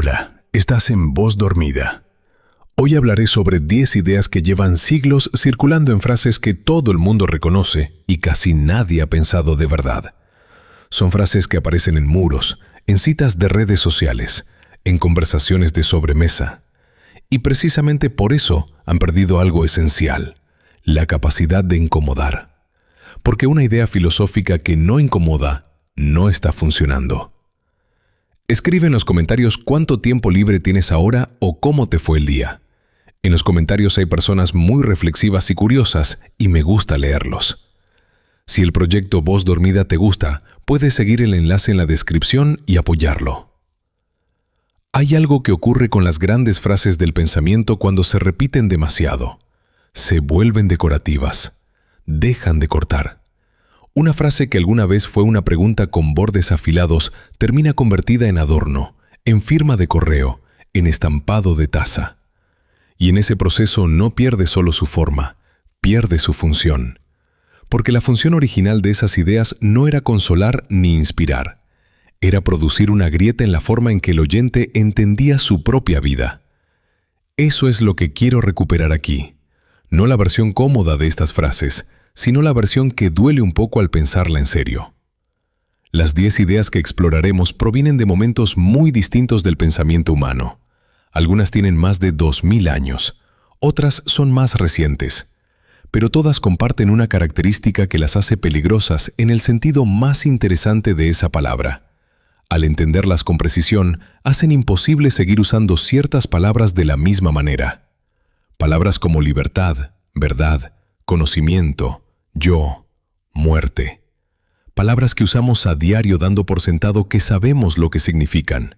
Hola, estás en Voz Dormida. Hoy hablaré sobre 10 ideas que llevan siglos circulando en frases que todo el mundo reconoce y casi nadie ha pensado de verdad. Son frases que aparecen en muros, en citas de redes sociales, en conversaciones de sobremesa. Y precisamente por eso han perdido algo esencial, la capacidad de incomodar. Porque una idea filosófica que no incomoda no está funcionando. Escribe en los comentarios cuánto tiempo libre tienes ahora o cómo te fue el día. En los comentarios hay personas muy reflexivas y curiosas y me gusta leerlos. Si el proyecto Voz Dormida te gusta, puedes seguir el enlace en la descripción y apoyarlo. Hay algo que ocurre con las grandes frases del pensamiento cuando se repiten demasiado. Se vuelven decorativas. Dejan de cortar. Una frase que alguna vez fue una pregunta con bordes afilados termina convertida en adorno, en firma de correo, en estampado de taza. Y en ese proceso no pierde solo su forma, pierde su función. Porque la función original de esas ideas no era consolar ni inspirar. Era producir una grieta en la forma en que el oyente entendía su propia vida. Eso es lo que quiero recuperar aquí. No la versión cómoda de estas frases, sino la versión que duele un poco al pensarla en serio. Las 10 ideas que exploraremos provienen de momentos muy distintos del pensamiento humano. Algunas tienen más de 2000 años, otras son más recientes, pero todas comparten una característica que las hace peligrosas en el sentido más interesante de esa palabra. Al entenderlas con precisión, hacen imposible seguir usando ciertas palabras de la misma manera. Palabras como libertad, verdad, conocimiento, yo, muerte. Palabras que usamos a diario dando por sentado que sabemos lo que significan.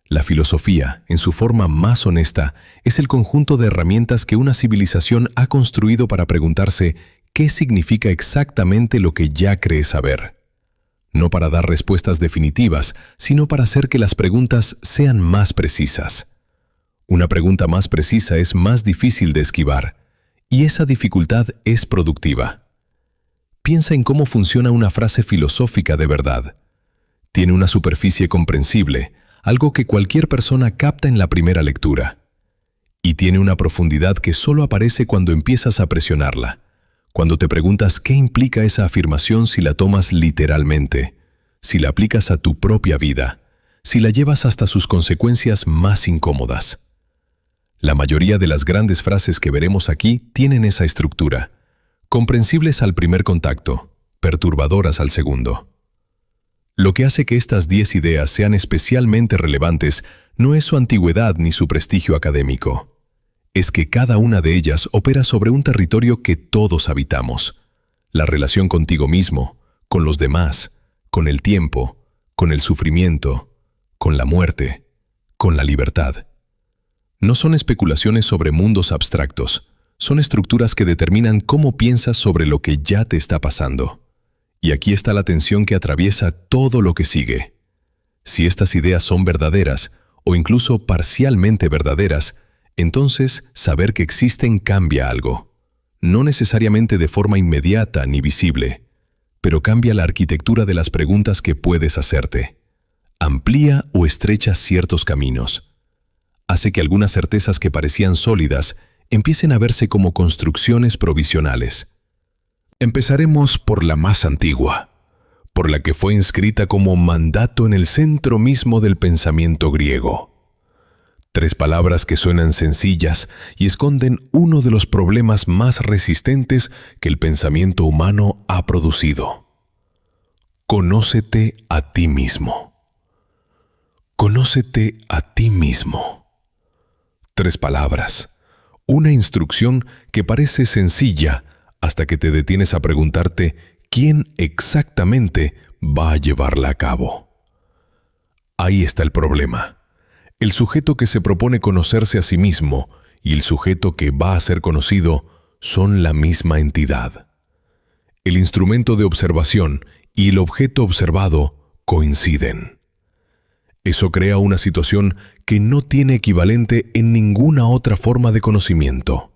La filosofía, en su forma más honesta, es el conjunto de herramientas que una civilización ha construido para preguntarse qué significa exactamente lo que ya cree saber. No para dar respuestas definitivas, sino para hacer que las preguntas sean más precisas. Una pregunta más precisa es más difícil de esquivar. Y esa dificultad es productiva. Piensa en cómo funciona una frase filosófica de verdad. Tiene una superficie comprensible, algo que cualquier persona capta en la primera lectura. Y tiene una profundidad que solo aparece cuando empiezas a presionarla, cuando te preguntas qué implica esa afirmación si la tomas literalmente, si la aplicas a tu propia vida, si la llevas hasta sus consecuencias más incómodas. La mayoría de las grandes frases que veremos aquí tienen esa estructura, comprensibles al primer contacto, perturbadoras al segundo. Lo que hace que estas 10 ideas sean especialmente relevantes no es su antigüedad ni su prestigio académico. Es que cada una de ellas opera sobre un territorio que todos habitamos. La relación contigo mismo, con los demás, con el tiempo, con el sufrimiento, con la muerte, con la libertad. No son especulaciones sobre mundos abstractos, son estructuras que determinan cómo piensas sobre lo que ya te está pasando. Y aquí está la tensión que atraviesa todo lo que sigue. Si estas ideas son verdaderas, o incluso parcialmente verdaderas, entonces saber que existen cambia algo. No necesariamente de forma inmediata ni visible, pero cambia la arquitectura de las preguntas que puedes hacerte. Amplía o estrecha ciertos caminos. Hace que algunas certezas que parecían sólidas empiecen a verse como construcciones provisionales. Empezaremos por la más antigua, por la que fue inscrita como mandato en el centro mismo del pensamiento griego. 3 palabras que suenan sencillas y esconden uno de los problemas más resistentes que el pensamiento humano ha producido. Conócete a ti mismo. Conócete a ti mismo. 3 palabras, una instrucción que parece sencilla hasta que te detienes a preguntarte quién exactamente va a llevarla a cabo. Ahí está el problema. El sujeto que se propone conocerse a sí mismo y el sujeto que va a ser conocido son la misma entidad. El instrumento de observación y el objeto observado coinciden. Eso crea una situación que no tiene equivalente en ninguna otra forma de conocimiento.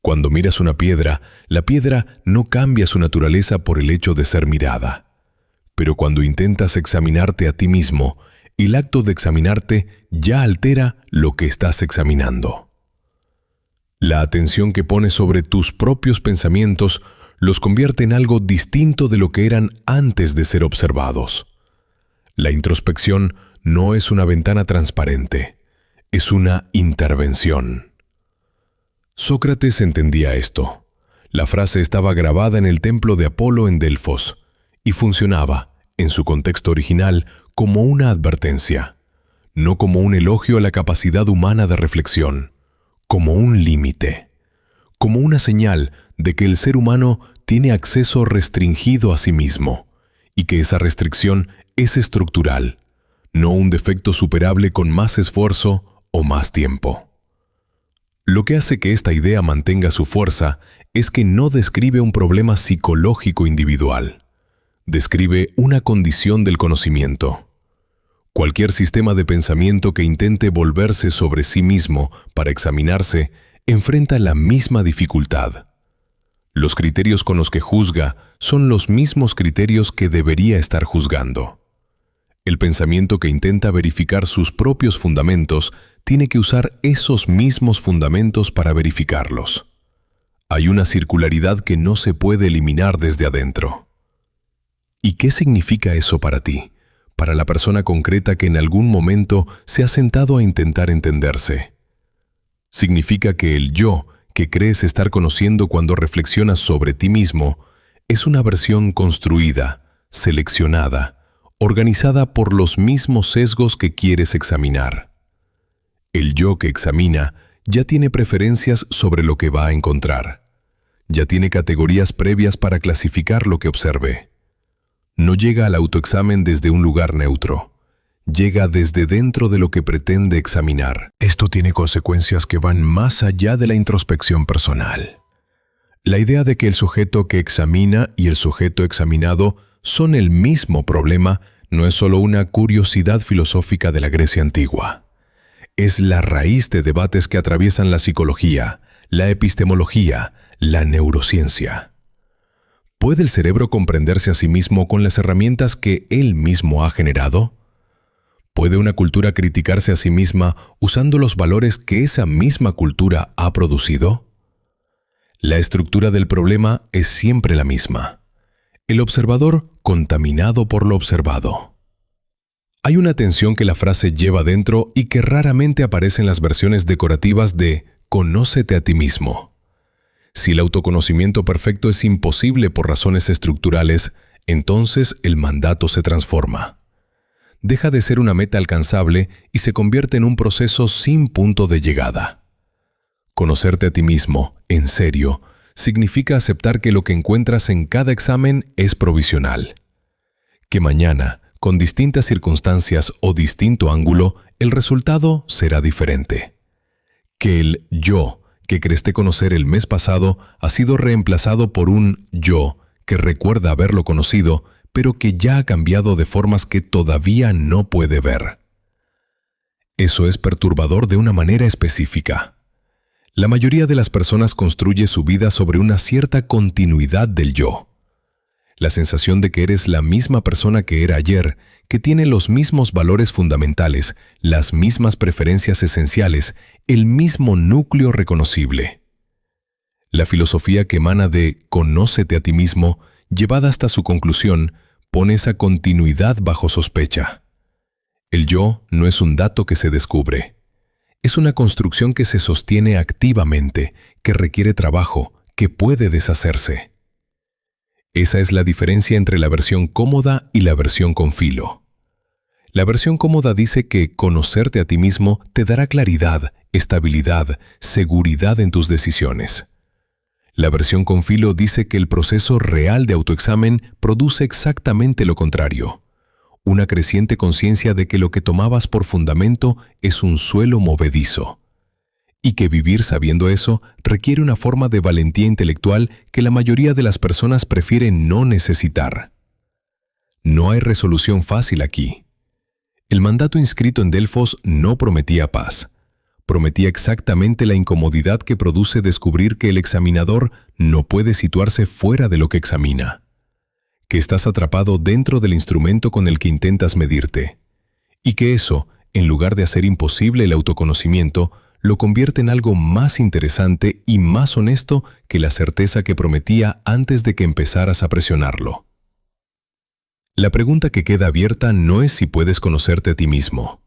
Cuando miras una piedra, la piedra no cambia su naturaleza por el hecho de ser mirada. Pero cuando intentas examinarte a ti mismo, el acto de examinarte ya altera lo que estás examinando. La atención que pones sobre tus propios pensamientos los convierte en algo distinto de lo que eran antes de ser observados. La introspección no es una ventana transparente, es una intervención. Sócrates entendía esto. La frase estaba grabada en el templo de Apolo en Delfos y funcionaba, en su contexto original, como una advertencia, no como un elogio a la capacidad humana de reflexión, como un límite, como una señal de que el ser humano tiene acceso restringido a sí mismo y que esa restricción es estructural, no un defecto superable con más esfuerzo o más tiempo. Lo que hace que esta idea mantenga su fuerza es que no describe un problema psicológico individual, describe una condición del conocimiento. Cualquier sistema de pensamiento que intente volverse sobre sí mismo para examinarse enfrenta la misma dificultad. Los criterios con los que juzga son los mismos criterios que debería estar juzgando. El pensamiento que intenta verificar sus propios fundamentos tiene que usar esos mismos fundamentos para verificarlos. Hay una circularidad que no se puede eliminar desde adentro. ¿Y qué significa eso para ti? Para la persona concreta que en algún momento se ha sentado a intentar entenderse. Significa que el yo que crees estar conociendo cuando reflexionas sobre ti mismo es una versión construida, seleccionada, organizada por los mismos sesgos que quieres examinar. El yo que examina ya tiene preferencias sobre lo que va a encontrar. Ya tiene categorías previas para clasificar lo que observe. No llega al autoexamen desde un lugar neutro. Llega desde dentro de lo que pretende examinar. Esto tiene consecuencias que van más allá de la introspección personal. La idea de que el sujeto que examina y el sujeto examinado son el mismo problema no es solo una curiosidad filosófica de la Grecia antigua. Es la raíz de debates que atraviesan la psicología, la epistemología, la neurociencia. ¿Puede el cerebro comprenderse a sí mismo con las herramientas que él mismo ha generado? ¿Puede una cultura criticarse a sí misma usando los valores que esa misma cultura ha producido? La estructura del problema es siempre la misma. El observador contaminado por lo observado. Hay una tensión que la frase lleva dentro y que raramente aparece en las versiones decorativas de «Conócete a ti mismo». Si el autoconocimiento perfecto es imposible por razones estructurales, entonces el mandato se transforma. Deja de ser una meta alcanzable y se convierte en un proceso sin punto de llegada. Conocerte a ti mismo, en serio, significa aceptar que lo que encuentras en cada examen es provisional. Que mañana, con distintas circunstancias o distinto ángulo, el resultado será diferente. Que el yo que creíste conocer el mes pasado ha sido reemplazado por un yo que recuerda haberlo conocido, pero que ya ha cambiado de formas que todavía no puede ver. Eso es perturbador de una manera específica. La mayoría de las personas construye su vida sobre una cierta continuidad del yo. La sensación de que eres la misma persona que era ayer, que tiene los mismos valores fundamentales, las mismas preferencias esenciales, el mismo núcleo reconocible. La filosofía que emana de «Conócete a ti mismo», llevada hasta su conclusión, pone esa continuidad bajo sospecha. El yo no es un dato que se descubre. Es una construcción que se sostiene activamente, que requiere trabajo, que puede deshacerse. Esa es la diferencia entre la versión cómoda y la versión con filo. La versión cómoda dice que conocerte a ti mismo te dará claridad, estabilidad, seguridad en tus decisiones. La versión con filo dice que el proceso real de autoexamen produce exactamente lo contrario. Una creciente conciencia de que lo que tomabas por fundamento es un suelo movedizo. Y que vivir sabiendo eso requiere una forma de valentía intelectual que la mayoría de las personas prefieren no necesitar. No hay resolución fácil aquí. El mandato inscrito en Delfos no prometía paz. Prometía exactamente la incomodidad que produce descubrir que el examinador no puede situarse fuera de lo que examina. Que estás atrapado dentro del instrumento con el que intentas medirte. Y que eso, en lugar de hacer imposible el autoconocimiento, lo convierte en algo más interesante y más honesto que la certeza que prometía antes de que empezaras a presionarlo. La pregunta que queda abierta no es si puedes conocerte a ti mismo.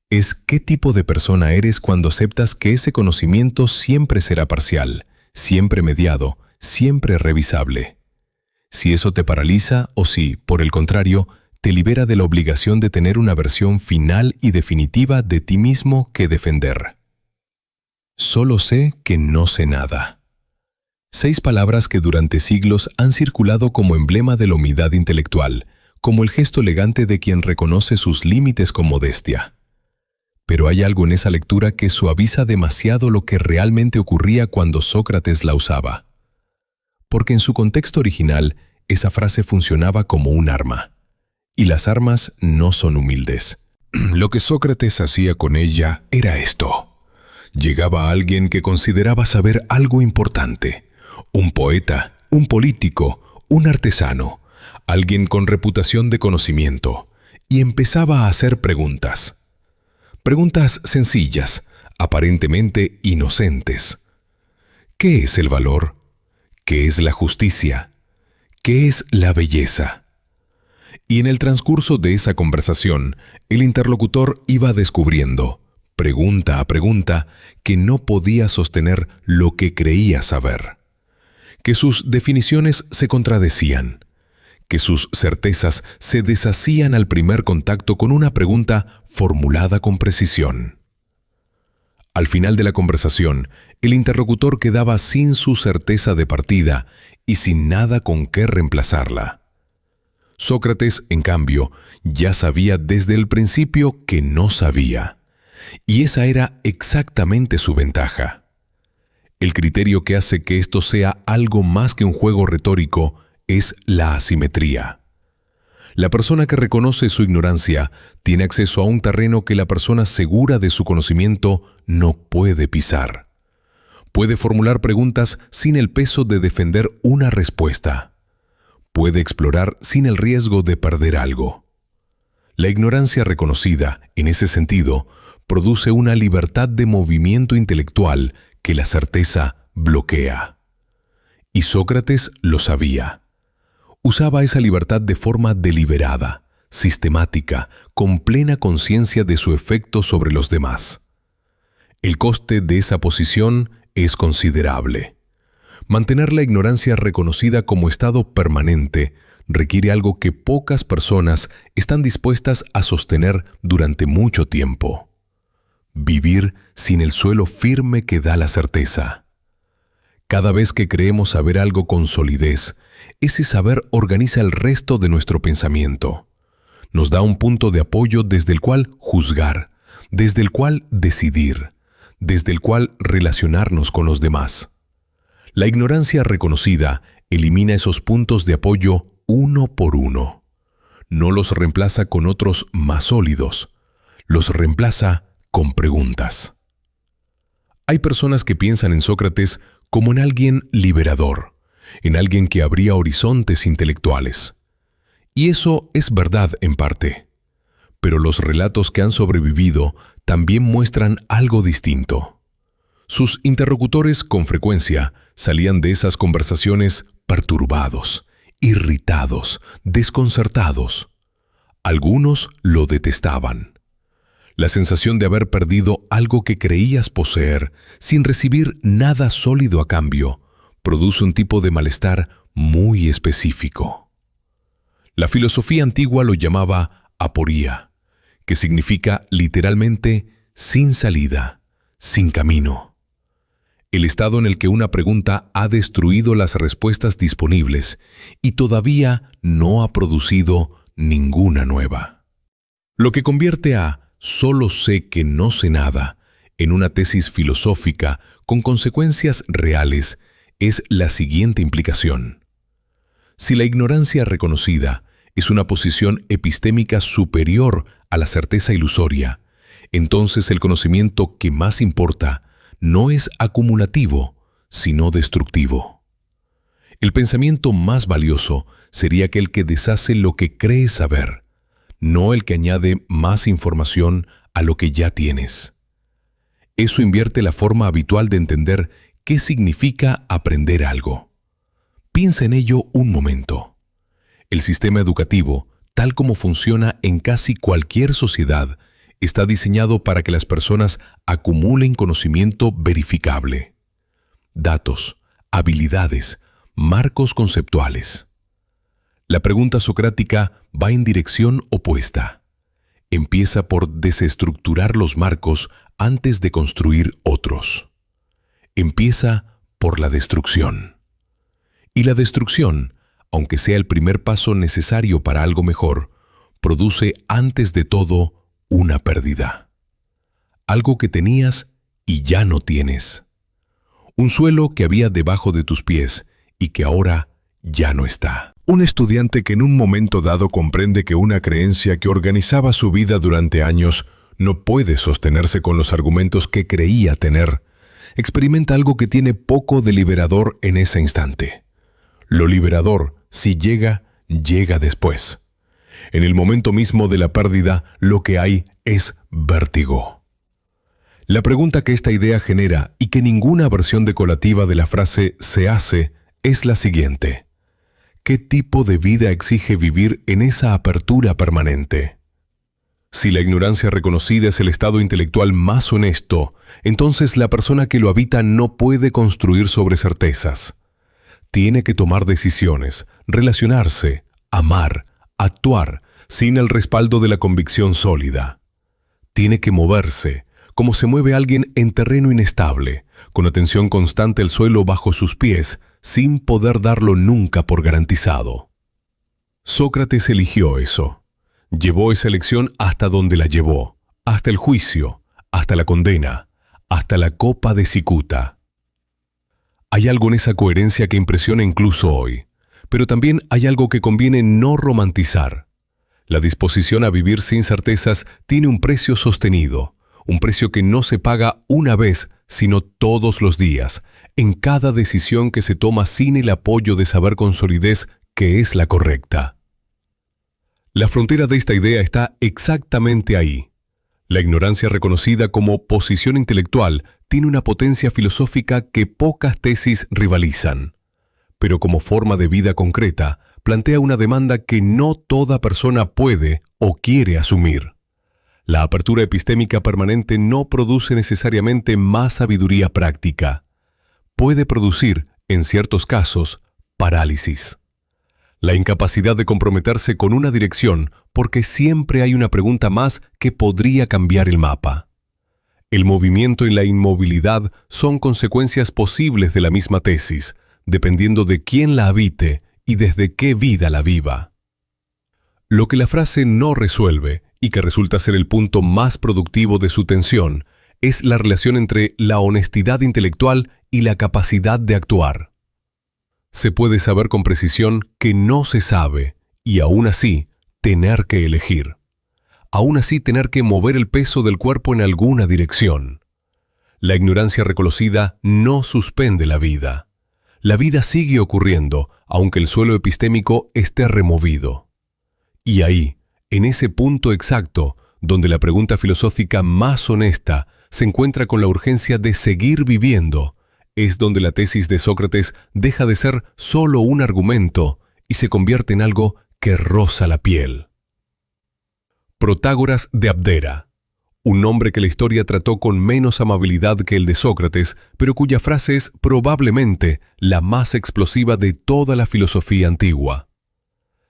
Es qué tipo de persona eres cuando aceptas que ese conocimiento siempre será parcial, siempre mediado, siempre revisable. Si eso te paraliza o si, por el contrario, te libera de la obligación de tener una versión final y definitiva de ti mismo que defender. Solo sé que no sé nada. 6 palabras que durante siglos han circulado como emblema de la humildad intelectual, como el gesto elegante de quien reconoce sus límites con modestia. Pero hay algo en esa lectura que suaviza demasiado lo que realmente ocurría cuando Sócrates la usaba. Porque en su contexto original, esa frase funcionaba como un arma. Y las armas no son humildes. Lo que Sócrates hacía con ella era esto. Llegaba alguien que consideraba saber algo importante. Un poeta, un político, un artesano, alguien con reputación de conocimiento, y empezaba a hacer preguntas. Preguntas sencillas, aparentemente inocentes. ¿Qué es el valor? ¿Qué es la justicia? ¿Qué es la belleza? Y en el transcurso de esa conversación, el interlocutor iba descubriendo, pregunta a pregunta, que no podía sostener lo que creía saber. Que sus definiciones se contradecían. Que sus certezas se deshacían al primer contacto con una pregunta formulada con precisión. Al final de la conversación, el interlocutor quedaba sin su certeza de partida y sin nada con qué reemplazarla. Sócrates, en cambio, ya sabía desde el principio que no sabía, y esa era exactamente su ventaja. El criterio que hace que esto sea algo más que un juego retórico es la asimetría. La persona que reconoce su ignorancia tiene acceso a un terreno que la persona segura de su conocimiento no puede pisar. Puede formular preguntas sin el peso de defender una respuesta. Puede explorar sin el riesgo de perder algo. La ignorancia reconocida, en ese sentido, produce una libertad de movimiento intelectual que la certeza bloquea. Y Sócrates lo sabía. Usaba esa libertad de forma deliberada, sistemática, con plena conciencia de su efecto sobre los demás. El coste de esa posición es considerable. Mantener la ignorancia reconocida como estado permanente requiere algo que pocas personas están dispuestas a sostener durante mucho tiempo. Vivir sin el suelo firme que da la certeza. Cada vez que creemos saber algo con solidez, ese saber organiza el resto de nuestro pensamiento. Nos da un punto de apoyo desde el cual juzgar, desde el cual decidir, desde el cual relacionarnos con los demás. La ignorancia reconocida elimina esos puntos de apoyo uno por uno. No los reemplaza con otros más sólidos. Los reemplaza con preguntas. Hay personas que piensan en Sócrates como en alguien liberador, en alguien que abría horizontes intelectuales. Y eso es verdad en parte. Pero los relatos que han sobrevivido también muestran algo distinto. Sus interlocutores con frecuencia salían de esas conversaciones perturbados, irritados, desconcertados. Algunos lo detestaban. La sensación de haber perdido algo que creías poseer sin recibir nada sólido a cambio produce un tipo de malestar muy específico. La filosofía antigua lo llamaba aporía, que significa literalmente sin salida, sin camino. El estado en el que una pregunta ha destruido las respuestas disponibles y todavía no ha producido ninguna nueva. Lo que convierte a «solo sé que no sé nada» en una tesis filosófica con consecuencias reales es la siguiente implicación. Si la ignorancia reconocida es una posición epistémica superior a la certeza ilusoria, entonces el conocimiento que más importa no es acumulativo, sino destructivo. El pensamiento más valioso sería aquel que deshace lo que cree saber, no el que añade más información a lo que ya tienes. Eso invierte la forma habitual de entender qué significa aprender algo. Piensa en ello un momento. El sistema educativo, tal como funciona en casi cualquier sociedad, está diseñado para que las personas acumulen conocimiento verificable. Datos, habilidades, marcos conceptuales. La pregunta socrática va en dirección opuesta. Empieza por desestructurar los marcos antes de construir otros. Empieza por la destrucción. Y la destrucción, aunque sea el primer paso necesario para algo mejor, produce antes de todo una pérdida. Algo que tenías y ya no tienes. Un suelo que había debajo de tus pies y que ahora ya no está. Un estudiante que en un momento dado comprende que una creencia que organizaba su vida durante años no puede sostenerse con los argumentos que creía tener, experimenta algo que tiene poco de liberador en ese instante. Lo liberador, si llega, llega después. En el momento mismo de la pérdida, lo que hay es vértigo. La pregunta que esta idea genera y que ninguna versión decolativa de la frase se hace es la siguiente. ¿Qué tipo de vida exige vivir en esa apertura permanente? Si la ignorancia reconocida es el estado intelectual más honesto, entonces la persona que lo habita no puede construir sobre certezas. Tiene que tomar decisiones, relacionarse, amar, actuar, sin el respaldo de la convicción sólida. Tiene que moverse, como se mueve alguien en terreno inestable, con atención constante al suelo bajo sus pies, sin poder darlo nunca por garantizado. Sócrates eligió eso. Llevó esa elección hasta donde la llevó, hasta el juicio, hasta la condena, hasta la copa de cicuta. Hay algo en esa coherencia que impresiona incluso hoy, pero también hay algo que conviene no romantizar. La disposición a vivir sin certezas tiene un precio sostenido, un precio que no se paga una vez, sino todos los días, en cada decisión que se toma sin el apoyo de saber con solidez que es la correcta. La frontera de esta idea está exactamente ahí. La ignorancia reconocida como posición intelectual tiene una potencia filosófica que pocas tesis rivalizan, pero como forma de vida concreta plantea una demanda que no toda persona puede o quiere asumir. La apertura epistémica permanente no produce necesariamente más sabiduría práctica. Puede producir, en ciertos casos, parálisis. La incapacidad de comprometerse con una dirección porque siempre hay una pregunta más que podría cambiar el mapa. El movimiento y la inmovilidad son consecuencias posibles de la misma tesis, dependiendo de quién la habite y desde qué vida la viva. Lo que la frase no resuelve, y que resulta ser el punto más productivo de su tensión, es la relación entre la honestidad intelectual y la capacidad de actuar. Se puede saber con precisión que no se sabe, y aún así, tener que elegir. Aún así, tener que mover el peso del cuerpo en alguna dirección. La ignorancia reconocida no suspende la vida. La vida sigue ocurriendo, aunque el suelo epistémico esté removido. Y ahí, en ese punto exacto, donde la pregunta filosófica más honesta se encuentra con la urgencia de seguir viviendo, es donde la tesis de Sócrates deja de ser solo un argumento y se convierte en algo que roza la piel. Protágoras de Abdera, un nombre que la historia trató con menos amabilidad que el de Sócrates, pero cuya frase es probablemente la más explosiva de toda la filosofía antigua.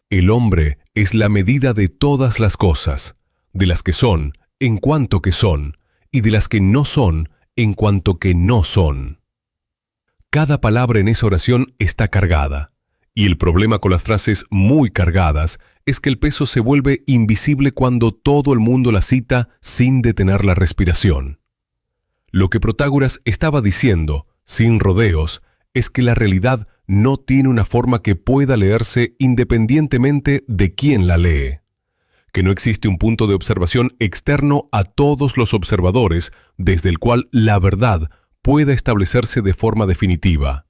El hombre es la medida de todas las cosas, de las que son, en cuanto que son, y de las que no son, en cuanto que no son. Cada palabra en esa oración está cargada, y el problema con las frases muy cargadas es que el peso se vuelve invisible cuando todo el mundo la cita sin detener la respiración. Lo que Protágoras estaba diciendo, sin rodeos, es que la realidad no tiene una forma que pueda leerse independientemente de quién la lee, que no existe un punto de observación externo a todos los observadores desde el cual la verdad pueda establecerse de forma definitiva,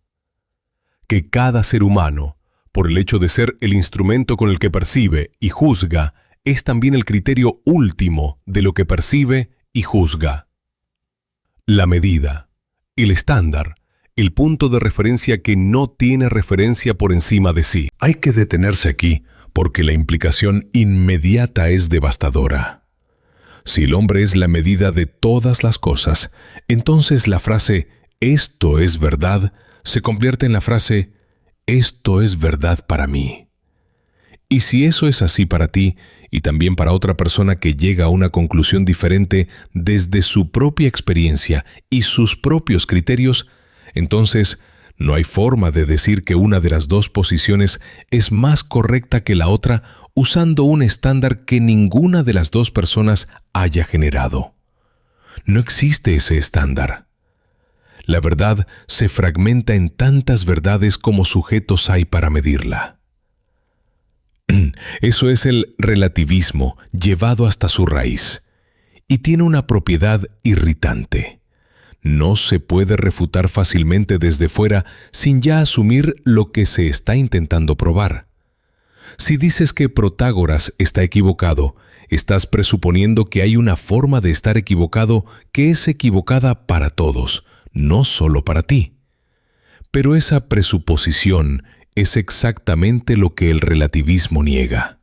que cada ser humano, por el hecho de ser el instrumento con el que percibe y juzga, es también el criterio último de lo que percibe y juzga. La medida, el estándar, el punto de referencia que no tiene referencia por encima de sí. Hay que detenerse aquí porque la implicación inmediata es devastadora. Si el hombre es la medida de todas las cosas, entonces la frase «esto es verdad» se convierte en la frase «esto es verdad para mí». Y si eso es así para ti, y también para otra persona que llega a una conclusión diferente desde su propia experiencia y sus propios criterios, entonces no hay forma de decir que una de las dos posiciones es más correcta que la otra usando un estándar que ninguna de las dos personas haya generado. No existe ese estándar. La verdad se fragmenta en tantas verdades como sujetos hay para medirla. Eso es el relativismo llevado hasta su raíz, y tiene una propiedad irritante. No se puede refutar fácilmente desde fuera sin ya asumir lo que se está intentando probar. Si dices que Protágoras está equivocado, estás presuponiendo que hay una forma de estar equivocado que es equivocada para todos, no solo para ti. Pero esa presuposición es exactamente lo que el relativismo niega.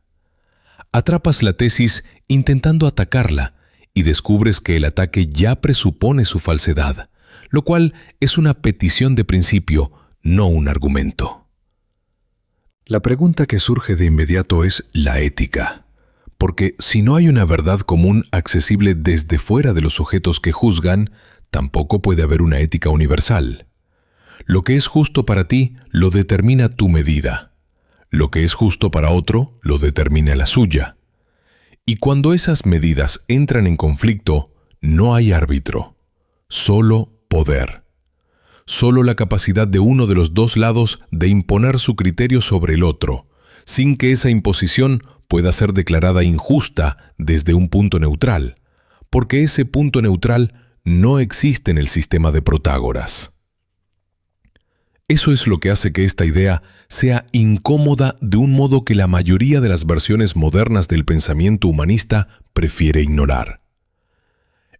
Atrapas la tesis intentando atacarla y descubres que el ataque ya presupone su falsedad, lo cual es una petición de principio, no un argumento. La pregunta que surge de inmediato es la ética, porque si no hay una verdad común accesible desde fuera de los sujetos que juzgan, tampoco puede haber una ética universal. Lo que es justo para ti lo determina tu medida. Lo que es justo para otro lo determina la suya. Y cuando esas medidas entran en conflicto, no hay árbitro, solo poder. Solo la capacidad de uno de los dos lados de imponer su criterio sobre el otro, sin que esa imposición pueda ser declarada injusta desde un punto neutral, porque ese punto neutral no existe en el sistema de Protágoras. Eso es lo que hace que esta idea sea incómoda de un modo que la mayoría de las versiones modernas del pensamiento humanista prefiere ignorar.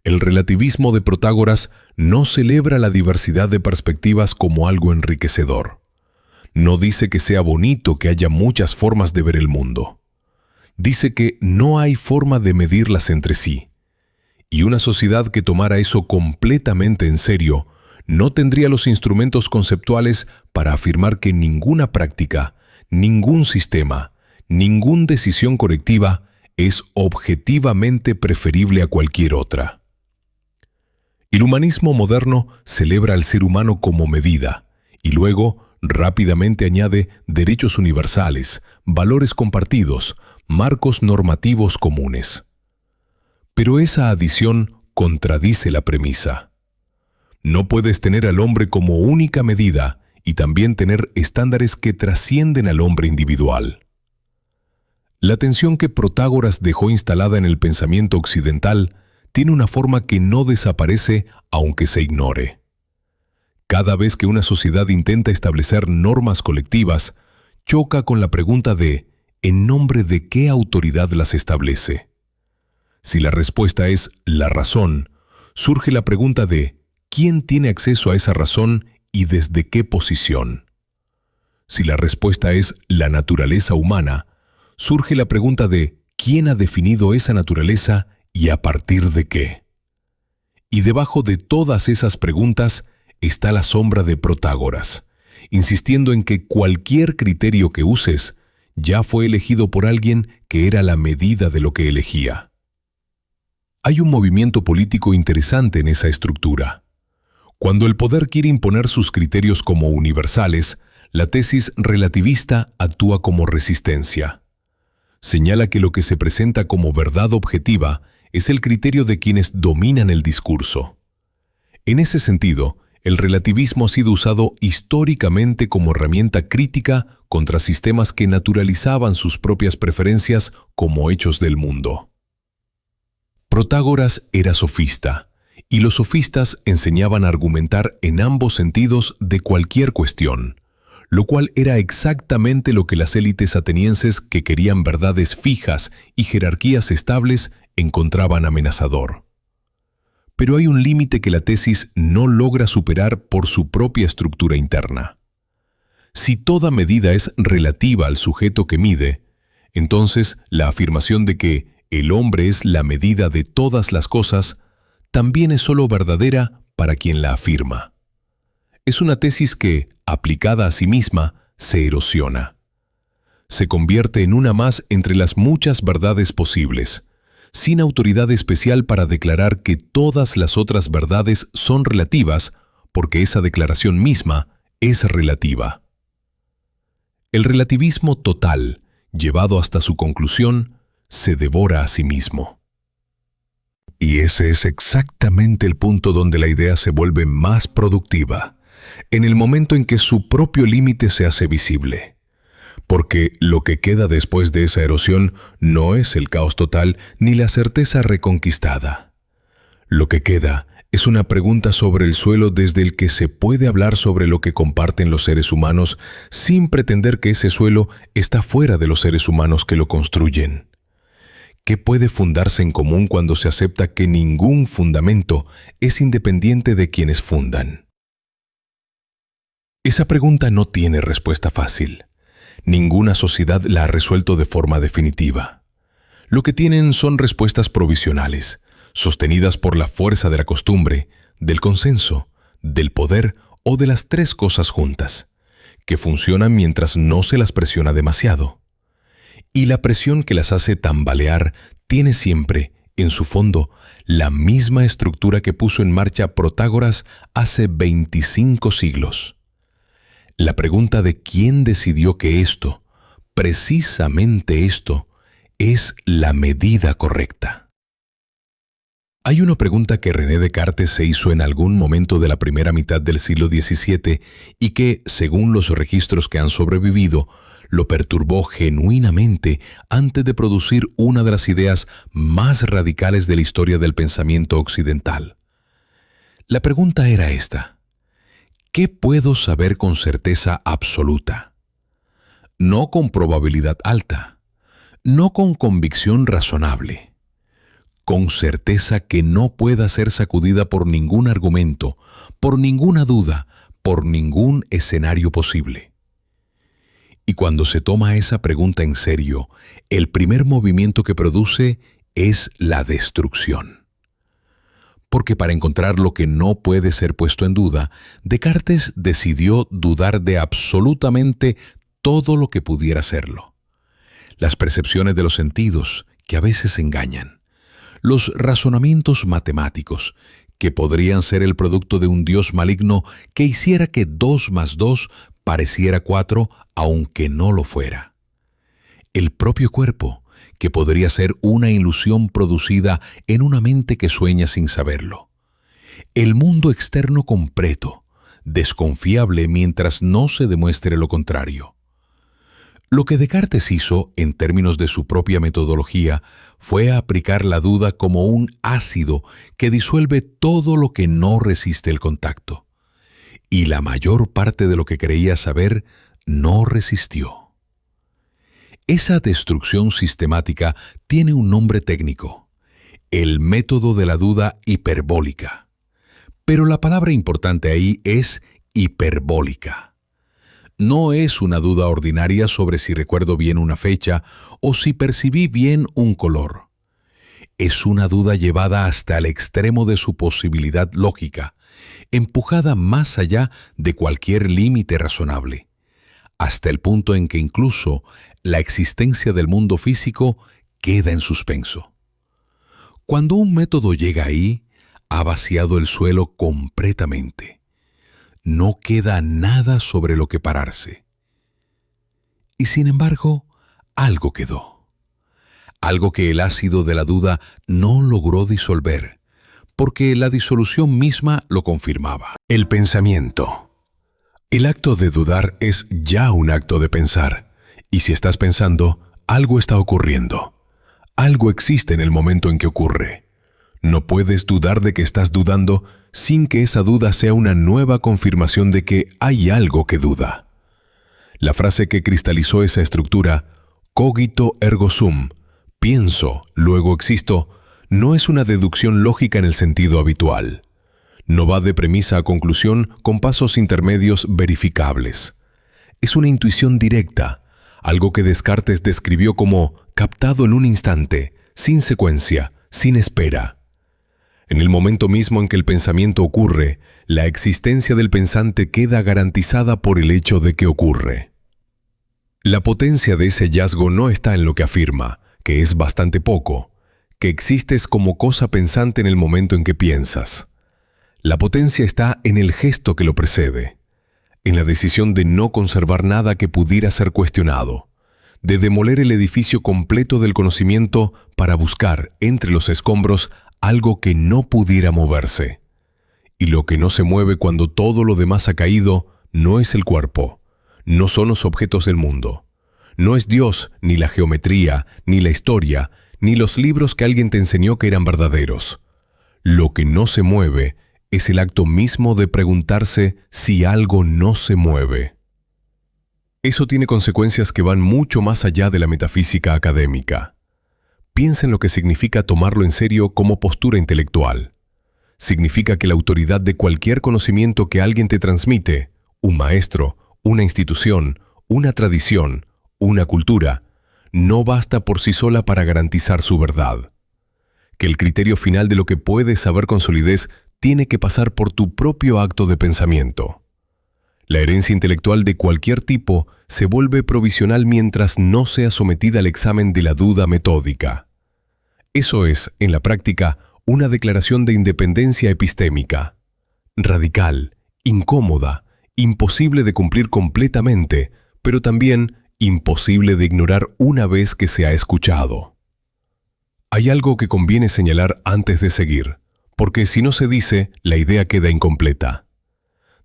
El relativismo de Protágoras no celebra la diversidad de perspectivas como algo enriquecedor. No dice que sea bonito que haya muchas formas de ver el mundo. Dice que no hay forma de medirlas entre sí. Y una sociedad que tomara eso completamente en serio no tendría los instrumentos conceptuales para afirmar que ninguna práctica, ningún sistema, ninguna decisión colectiva es objetivamente preferible a cualquier otra. El humanismo moderno celebra al ser humano como medida y luego rápidamente añade derechos universales, valores compartidos, marcos normativos comunes. Pero esa adición contradice la premisa. No puedes tener al hombre como única medida y también tener estándares que trascienden al hombre individual. La tensión que Protágoras dejó instalada en el pensamiento occidental tiene una forma que no desaparece aunque se ignore. Cada vez que una sociedad intenta establecer normas colectivas, choca con la pregunta de ¿en nombre de qué autoridad las establece? Si la respuesta es la razón, surge la pregunta de ¿quién tiene acceso a esa razón y desde qué posición? Si la respuesta es la naturaleza humana, surge la pregunta de ¿quién ha definido esa naturaleza y a partir de qué? Y debajo de todas esas preguntas está la sombra de Protágoras, insistiendo en que cualquier criterio que uses ya fue elegido por alguien que era la medida de lo que elegía. Hay un movimiento político interesante en esa estructura. Cuando el poder quiere imponer sus criterios como universales, la tesis relativista actúa como resistencia. Señala que lo que se presenta como verdad objetiva es el criterio de quienes dominan el discurso. En ese sentido, el relativismo ha sido usado históricamente como herramienta crítica contra sistemas que naturalizaban sus propias preferencias como hechos del mundo. Protágoras era sofista, y los sofistas enseñaban a argumentar en ambos sentidos de cualquier cuestión, lo cual era exactamente lo que las élites atenienses que querían verdades fijas y jerarquías estables encontraban amenazador. Pero hay un límite que la tesis no logra superar por su propia estructura interna. Si toda medida es relativa al sujeto que mide, entonces la afirmación de que el hombre es la medida de todas las cosas también es solo verdadera para quien la afirma. Es una tesis que, aplicada a sí misma, se erosiona. Se convierte en una más entre las muchas verdades posibles, sin autoridad especial para declarar que todas las otras verdades son relativas, porque esa declaración misma es relativa. El relativismo total, llevado hasta su conclusión, se devora a sí mismo. Y ese es exactamente el punto donde la idea se vuelve más productiva, en el momento en que su propio límite se hace visible. Porque lo que queda después de esa erosión no es el caos total ni la certeza reconquistada. Lo que queda es una pregunta sobre el suelo desde el que se puede hablar sobre lo que comparten los seres humanos sin pretender que ese suelo está fuera de los seres humanos que lo construyen. ¿Qué puede fundarse en común cuando se acepta que ningún fundamento es independiente de quienes fundan? Esa pregunta no tiene respuesta fácil. Ninguna sociedad la ha resuelto de forma definitiva. Lo que tienen son respuestas provisionales, sostenidas por la fuerza de la costumbre, del consenso, del poder o de las tres cosas juntas, que funcionan mientras no se las presiona demasiado. Y la presión que las hace tambalear tiene siempre, en su fondo, la misma estructura que puso en marcha Protágoras hace 25 siglos. La pregunta de quién decidió que esto, precisamente esto, es la medida correcta. Hay una pregunta que René Descartes se hizo en algún momento de la primera mitad del siglo XVII y que, según los registros que han sobrevivido, lo perturbó genuinamente antes de producir una de las ideas más radicales de la historia del pensamiento occidental. La pregunta era esta: ¿qué puedo saber con certeza absoluta? No con probabilidad alta, no con convicción razonable, con certeza que no pueda ser sacudida por ningún argumento, por ninguna duda, por ningún escenario posible. Y cuando se toma esa pregunta en serio, el primer movimiento que produce es la destrucción. Porque para encontrar lo que no puede ser puesto en duda, Descartes decidió dudar de absolutamente todo lo que pudiera serlo. Las percepciones de los sentidos, que a veces engañan. Los razonamientos matemáticos, que podrían ser el producto de un dios maligno que hiciera que 2 más 2 pareciera 4, aunque no lo fuera. El propio cuerpo, que podría ser una ilusión producida en una mente que sueña sin saberlo. El mundo externo completo, desconfiable mientras no se demuestre lo contrario. Lo que Descartes hizo, en términos de su propia metodología, fue aplicar la duda como un ácido que disuelve todo lo que no resiste el contacto. Y la mayor parte de lo que creía saber no resistió. Esa destrucción sistemática tiene un nombre técnico: el método de la duda hiperbólica. Pero la palabra importante ahí es hiperbólica. No es una duda ordinaria sobre si recuerdo bien una fecha o si percibí bien un color. Es una duda llevada hasta el extremo de su posibilidad lógica, empujada más allá de cualquier límite razonable, hasta el punto en que incluso la existencia del mundo físico queda en suspenso. Cuando un método llega ahí, ha vaciado el suelo completamente. No queda nada sobre lo que pararse. Y sin embargo, algo quedó. Algo que el ácido de la duda no logró disolver, porque la disolución misma lo confirmaba. El pensamiento. El acto de dudar es ya un acto de pensar, y si estás pensando, algo está ocurriendo. Algo existe en el momento en que ocurre. No puedes dudar de que estás dudando sin que esa duda sea una nueva confirmación de que hay algo que duda. La frase que cristalizó esa estructura, cogito ergo sum, pienso, luego existo, no es una deducción lógica en el sentido habitual. No va de premisa a conclusión con pasos intermedios verificables. Es una intuición directa, algo que Descartes describió como captado en un instante, sin secuencia, sin espera. En el momento mismo en que el pensamiento ocurre, la existencia del pensante queda garantizada por el hecho de que ocurre. La potencia de ese hallazgo no está en lo que afirma, que es bastante poco, que existes como cosa pensante en el momento en que piensas. La potencia está en el gesto que lo precede, en la decisión de no conservar nada que pudiera ser cuestionado, de demoler el edificio completo del conocimiento para buscar entre los escombros algo que no pudiera moverse. Y lo que no se mueve cuando todo lo demás ha caído no es el cuerpo, no son los objetos del mundo, no es Dios, ni la geometría, ni la historia, ni los libros que alguien te enseñó que eran verdaderos. Lo que no se mueve es el acto mismo de preguntarse si algo no se mueve. Eso tiene consecuencias que van mucho más allá de la metafísica académica. Piensa en lo que significa tomarlo en serio como postura intelectual. Significa que la autoridad de cualquier conocimiento que alguien te transmite, un maestro, una institución, una tradición, una cultura, no basta por sí sola para garantizar su verdad. Que el criterio final de lo que puedes saber con solidez tiene que pasar por tu propio acto de pensamiento. La herencia intelectual de cualquier tipo se vuelve provisional mientras no sea sometida al examen de la duda metódica. Eso es, en la práctica, una declaración de independencia epistémica, radical, incómoda, imposible de cumplir completamente, pero también imposible de ignorar una vez que se ha escuchado. Hay algo que conviene señalar antes de seguir, porque si no se dice, la idea queda incompleta.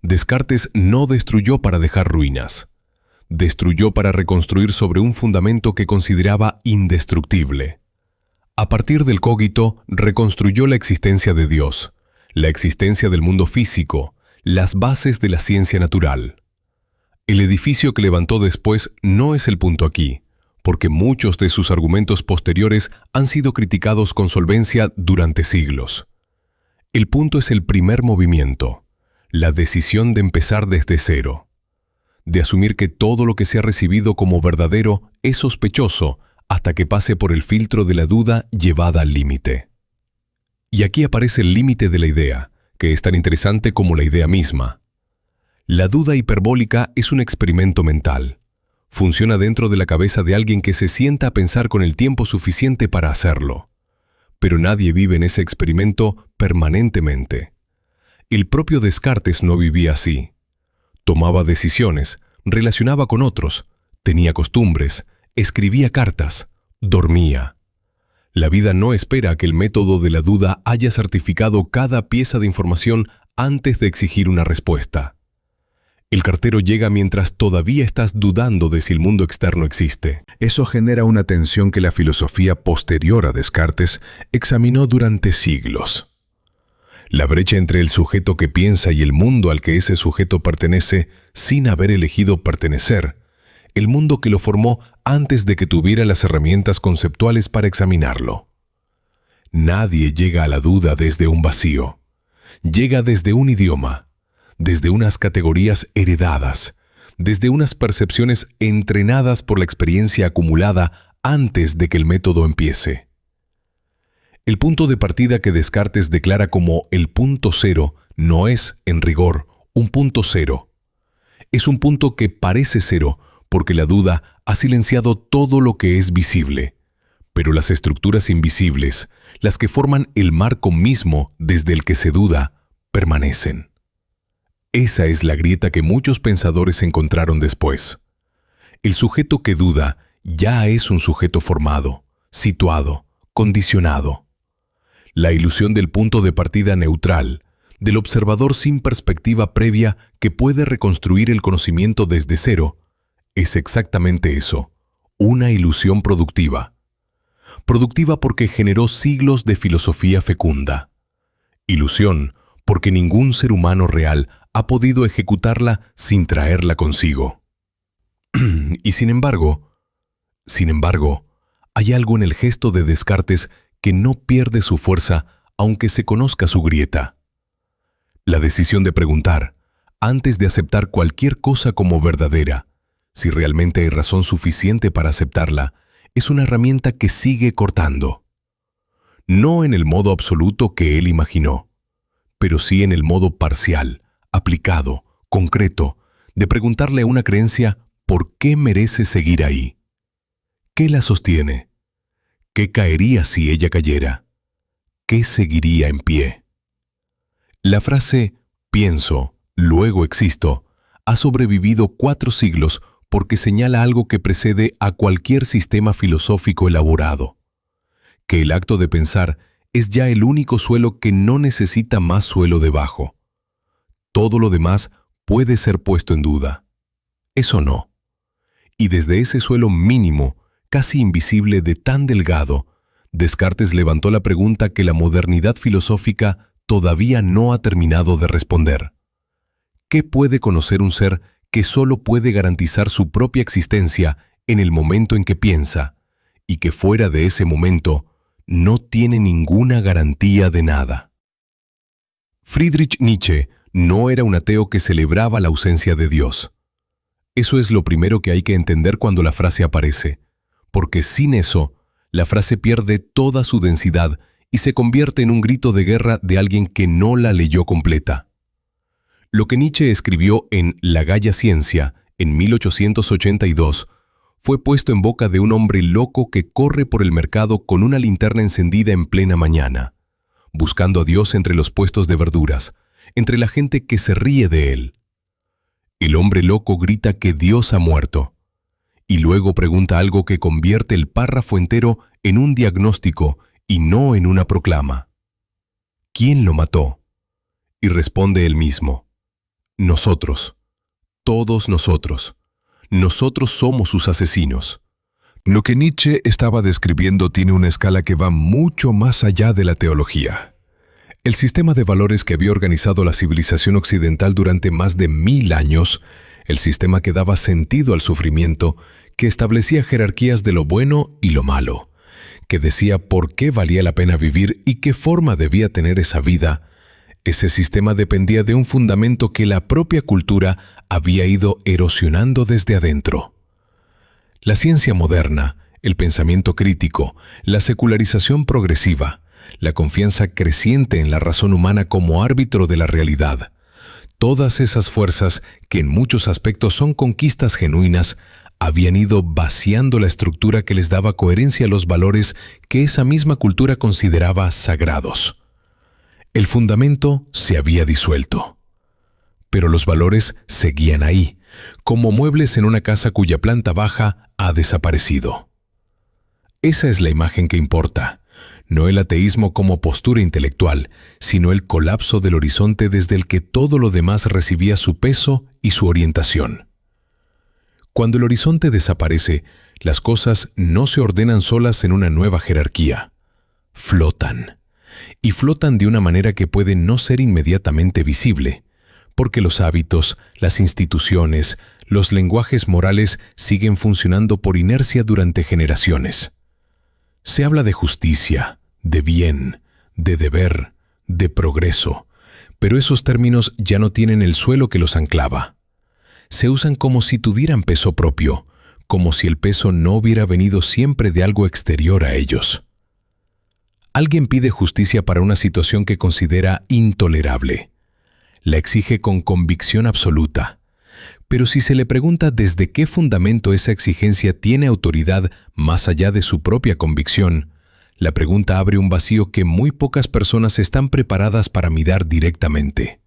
Descartes no destruyó para dejar ruinas. Destruyó para reconstruir sobre un fundamento que consideraba indestructible. A partir del cogito, reconstruyó la existencia de Dios, la existencia del mundo físico, las bases de la ciencia natural. El edificio que levantó después no es el punto aquí, porque muchos de sus argumentos posteriores han sido criticados con solvencia durante siglos. El punto es el primer movimiento, la decisión de empezar desde cero, de asumir que todo lo que se ha recibido como verdadero es sospechoso hasta que pase por el filtro de la duda llevada al límite. Y aquí aparece el límite de la idea, que es tan interesante como la idea misma. La duda hiperbólica es un experimento mental. Funciona dentro de la cabeza de alguien que se sienta a pensar con el tiempo suficiente para hacerlo. Pero nadie vive en ese experimento permanentemente. El propio Descartes no vivía así. Tomaba decisiones, relacionaba con otros, tenía costumbres, escribía cartas, dormía. La vida no espera a que el método de la duda haya certificado cada pieza de información antes de exigir una respuesta. El cartero llega mientras todavía estás dudando de si el mundo externo existe. Eso genera una tensión que la filosofía posterior a Descartes examinó durante siglos. La brecha entre el sujeto que piensa y el mundo al que ese sujeto pertenece sin haber elegido pertenecer, el mundo que lo formó antes de que tuviera las herramientas conceptuales para examinarlo. Nadie llega a la duda desde un vacío. Llega desde un idioma, desde unas categorías heredadas, desde unas percepciones entrenadas por la experiencia acumulada antes de que el método empiece. El punto de partida que Descartes declara como el punto cero no es, en rigor, un punto cero. Es un punto que parece cero porque la duda ha silenciado todo lo que es visible, pero las estructuras invisibles, las que forman el marco mismo desde el que se duda, permanecen. Esa es la grieta que muchos pensadores encontraron después. El sujeto que duda ya es un sujeto formado, situado, condicionado. La ilusión del punto de partida neutral, del observador sin perspectiva previa que puede reconstruir el conocimiento desde cero, es exactamente eso, una ilusión productiva. Productiva porque generó siglos de filosofía fecunda. Ilusión porque ningún ser humano real ha podido ejecutarla sin traerla consigo. Y sin embargo, hay algo en el gesto de Descartes que no pierde su fuerza aunque se conozca su grieta. La decisión de preguntar, antes de aceptar cualquier cosa como verdadera, si realmente hay razón suficiente para aceptarla, es una herramienta que sigue cortando. No en el modo absoluto que él imaginó, pero sí en el modo parcial, aplicado, concreto, de preguntarle a una creencia ¿por qué merece seguir ahí? ¿Qué la sostiene? ¿Qué caería si ella cayera? ¿Qué seguiría en pie? La frase «pienso, luego existo» ha sobrevivido 4 siglos porque señala algo que precede a cualquier sistema filosófico elaborado, que el acto de pensar es ya el único suelo que no necesita más suelo debajo. Todo lo demás puede ser puesto en duda. Eso no. Y desde ese suelo mínimo, casi invisible de tan delgado, Descartes levantó la pregunta que la modernidad filosófica todavía no ha terminado de responder. ¿Qué puede conocer un ser que solo puede garantizar su propia existencia en el momento en que piensa, y que fuera de ese momento no tiene ninguna garantía de nada? Friedrich Nietzsche no era un ateo que celebraba la ausencia de Dios. Eso es lo primero que hay que entender cuando la frase aparece, porque sin eso, la frase pierde toda su densidad y se convierte en un grito de guerra de alguien que no la leyó completa. Lo que Nietzsche escribió en La Gaia Ciencia, en 1882, fue puesto en boca de un hombre loco que corre por el mercado con una linterna encendida en plena mañana, buscando a Dios entre los puestos de verduras, entre la gente que se ríe de él. El hombre loco grita que Dios ha muerto, y luego pregunta algo que convierte el párrafo entero en un diagnóstico y no en una proclama. ¿Quién lo mató? Y responde él mismo: nosotros, todos nosotros. Nosotros somos sus asesinos. Lo que Nietzsche estaba describiendo tiene una escala que va mucho más allá de la teología. El sistema de valores que había organizado la civilización occidental durante más de 1000 años, el sistema que daba sentido al sufrimiento, que establecía jerarquías de lo bueno y lo malo, que decía por qué valía la pena vivir y qué forma debía tener esa vida, ese sistema dependía de un fundamento que la propia cultura había ido erosionando desde adentro. La ciencia moderna, el pensamiento crítico, la secularización progresiva, la confianza creciente en la razón humana como árbitro de la realidad, todas esas fuerzas, que en muchos aspectos son conquistas genuinas, habían ido vaciando la estructura que les daba coherencia a los valores que esa misma cultura consideraba sagrados. El fundamento se había disuelto, pero los valores seguían ahí, como muebles en una casa cuya planta baja ha desaparecido. Esa es la imagen que importa, no el ateísmo como postura intelectual, sino el colapso del horizonte desde el que todo lo demás recibía su peso y su orientación. Cuando el horizonte desaparece, las cosas no se ordenan solas en una nueva jerarquía. Flotan. Y flotan de una manera que puede no ser inmediatamente visible, porque los hábitos, las instituciones, los lenguajes morales siguen funcionando por inercia durante generaciones. Se habla de justicia, de bien, de deber, de progreso, pero esos términos ya no tienen el suelo que los anclaba. Se usan como si tuvieran peso propio, como si el peso no hubiera venido siempre de algo exterior a ellos. Alguien pide justicia para una situación que considera intolerable. La exige con convicción absoluta. Pero si se le pregunta desde qué fundamento esa exigencia tiene autoridad más allá de su propia convicción, la pregunta abre un vacío que muy pocas personas están preparadas para mirar directamente.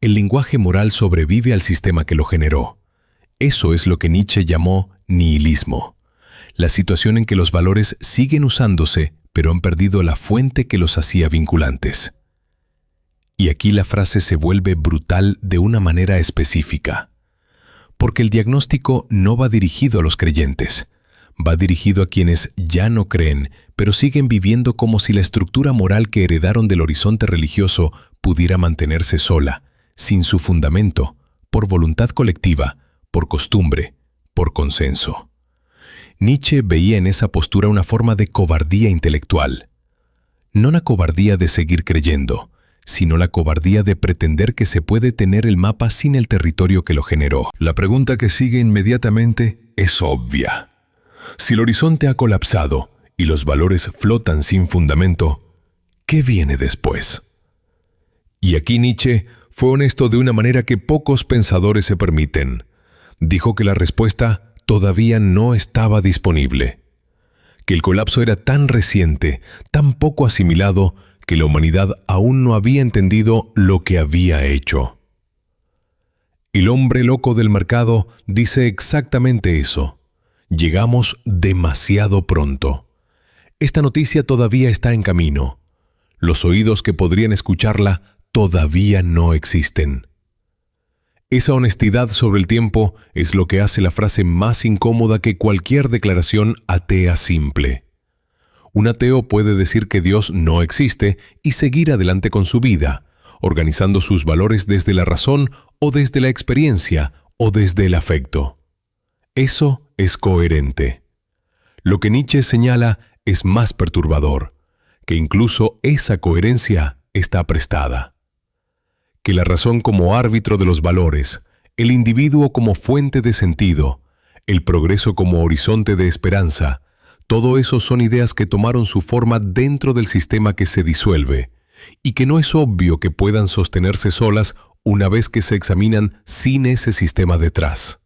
El lenguaje moral sobrevive al sistema que lo generó. Eso es lo que Nietzsche llamó nihilismo. La situación en que los valores siguen usándose, pero han perdido la fuente que los hacía vinculantes. Y aquí la frase se vuelve brutal de una manera específica. Porque el diagnóstico no va dirigido a los creyentes, va dirigido a quienes ya no creen, pero siguen viviendo como si la estructura moral que heredaron del horizonte religioso pudiera mantenerse sola, sin su fundamento, por voluntad colectiva, por costumbre, por consenso. Nietzsche veía en esa postura una forma de cobardía intelectual. No la cobardía de seguir creyendo, sino la cobardía de pretender que se puede tener el mapa sin el territorio que lo generó. La pregunta que sigue inmediatamente es obvia. Si el horizonte ha colapsado y los valores flotan sin fundamento, ¿qué viene después? Y aquí Nietzsche fue honesto de una manera que pocos pensadores se permiten. Dijo que la respuesta todavía no estaba disponible, que el colapso era tan reciente, tan poco asimilado, que la humanidad aún no había entendido lo que había hecho. El hombre loco del mercado dice exactamente eso. Llegamos demasiado pronto. Esta noticia todavía está en camino. Los oídos que podrían escucharla todavía no existen. Esa honestidad sobre el tiempo es lo que hace la frase más incómoda que cualquier declaración atea simple. Un ateo puede decir que Dios no existe y seguir adelante con su vida, organizando sus valores desde la razón o desde la experiencia o desde el afecto. Eso es coherente. Lo que Nietzsche señala es más perturbador, que incluso esa coherencia está prestada. Que la razón como árbitro de los valores, el individuo como fuente de sentido, el progreso como horizonte de esperanza, todo eso son ideas que tomaron su forma dentro del sistema que se disuelve, y que no es obvio que puedan sostenerse solas una vez que se examinan sin ese sistema detrás.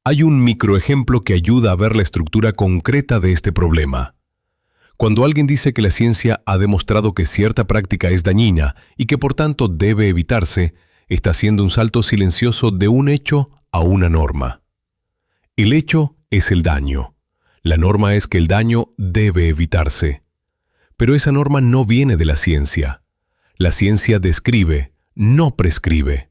Hay un microejemplo que ayuda a ver la estructura concreta de este problema. Cuando alguien dice que la ciencia ha demostrado que cierta práctica es dañina y que por tanto debe evitarse, está haciendo un salto silencioso de un hecho a una norma. El hecho es el daño. La norma es que el daño debe evitarse. Pero esa norma no viene de la ciencia. La ciencia describe, no prescribe.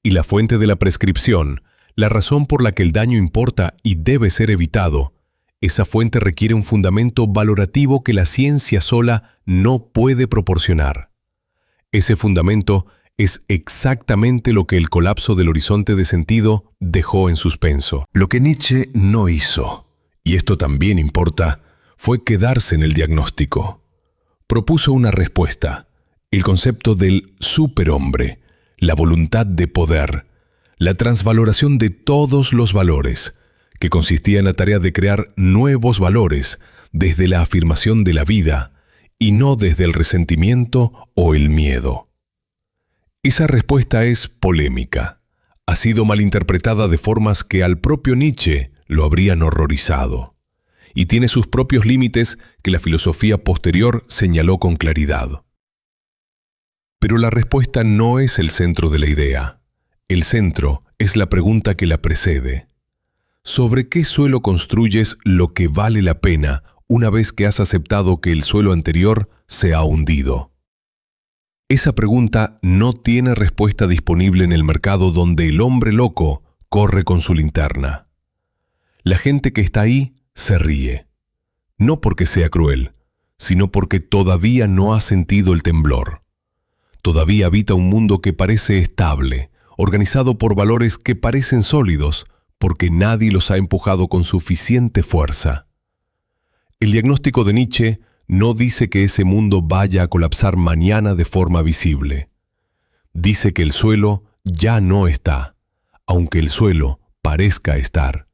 Y la fuente de la prescripción, la razón por la que el daño importa y debe ser evitado, esa fuente requiere un fundamento valorativo que la ciencia sola no puede proporcionar. Ese fundamento es exactamente lo que el colapso del horizonte de sentido dejó en suspenso. Lo que Nietzsche no hizo, y esto también importa, fue quedarse en el diagnóstico. Propuso una respuesta, el concepto del superhombre, la voluntad de poder, la transvaloración de todos los valores, que consistía en la tarea de crear nuevos valores desde la afirmación de la vida y no desde el resentimiento o el miedo. Esa respuesta es polémica. Ha sido malinterpretada de formas que al propio Nietzsche lo habrían horrorizado, y tiene sus propios límites que la filosofía posterior señaló con claridad. Pero la respuesta no es el centro de la idea. El centro es la pregunta que la precede. ¿Sobre qué suelo construyes lo que vale la pena una vez que has aceptado que el suelo anterior se ha hundido? Esa pregunta no tiene respuesta disponible en el mercado donde el hombre loco corre con su linterna. La gente que está ahí se ríe, no porque sea cruel, sino porque todavía no ha sentido el temblor. Todavía habita un mundo que parece estable, organizado por valores que parecen sólidos, porque nadie los ha empujado con suficiente fuerza. El diagnóstico de Nietzsche no dice que ese mundo vaya a colapsar mañana de forma visible. Dice que el suelo ya no está, aunque el suelo parezca estar.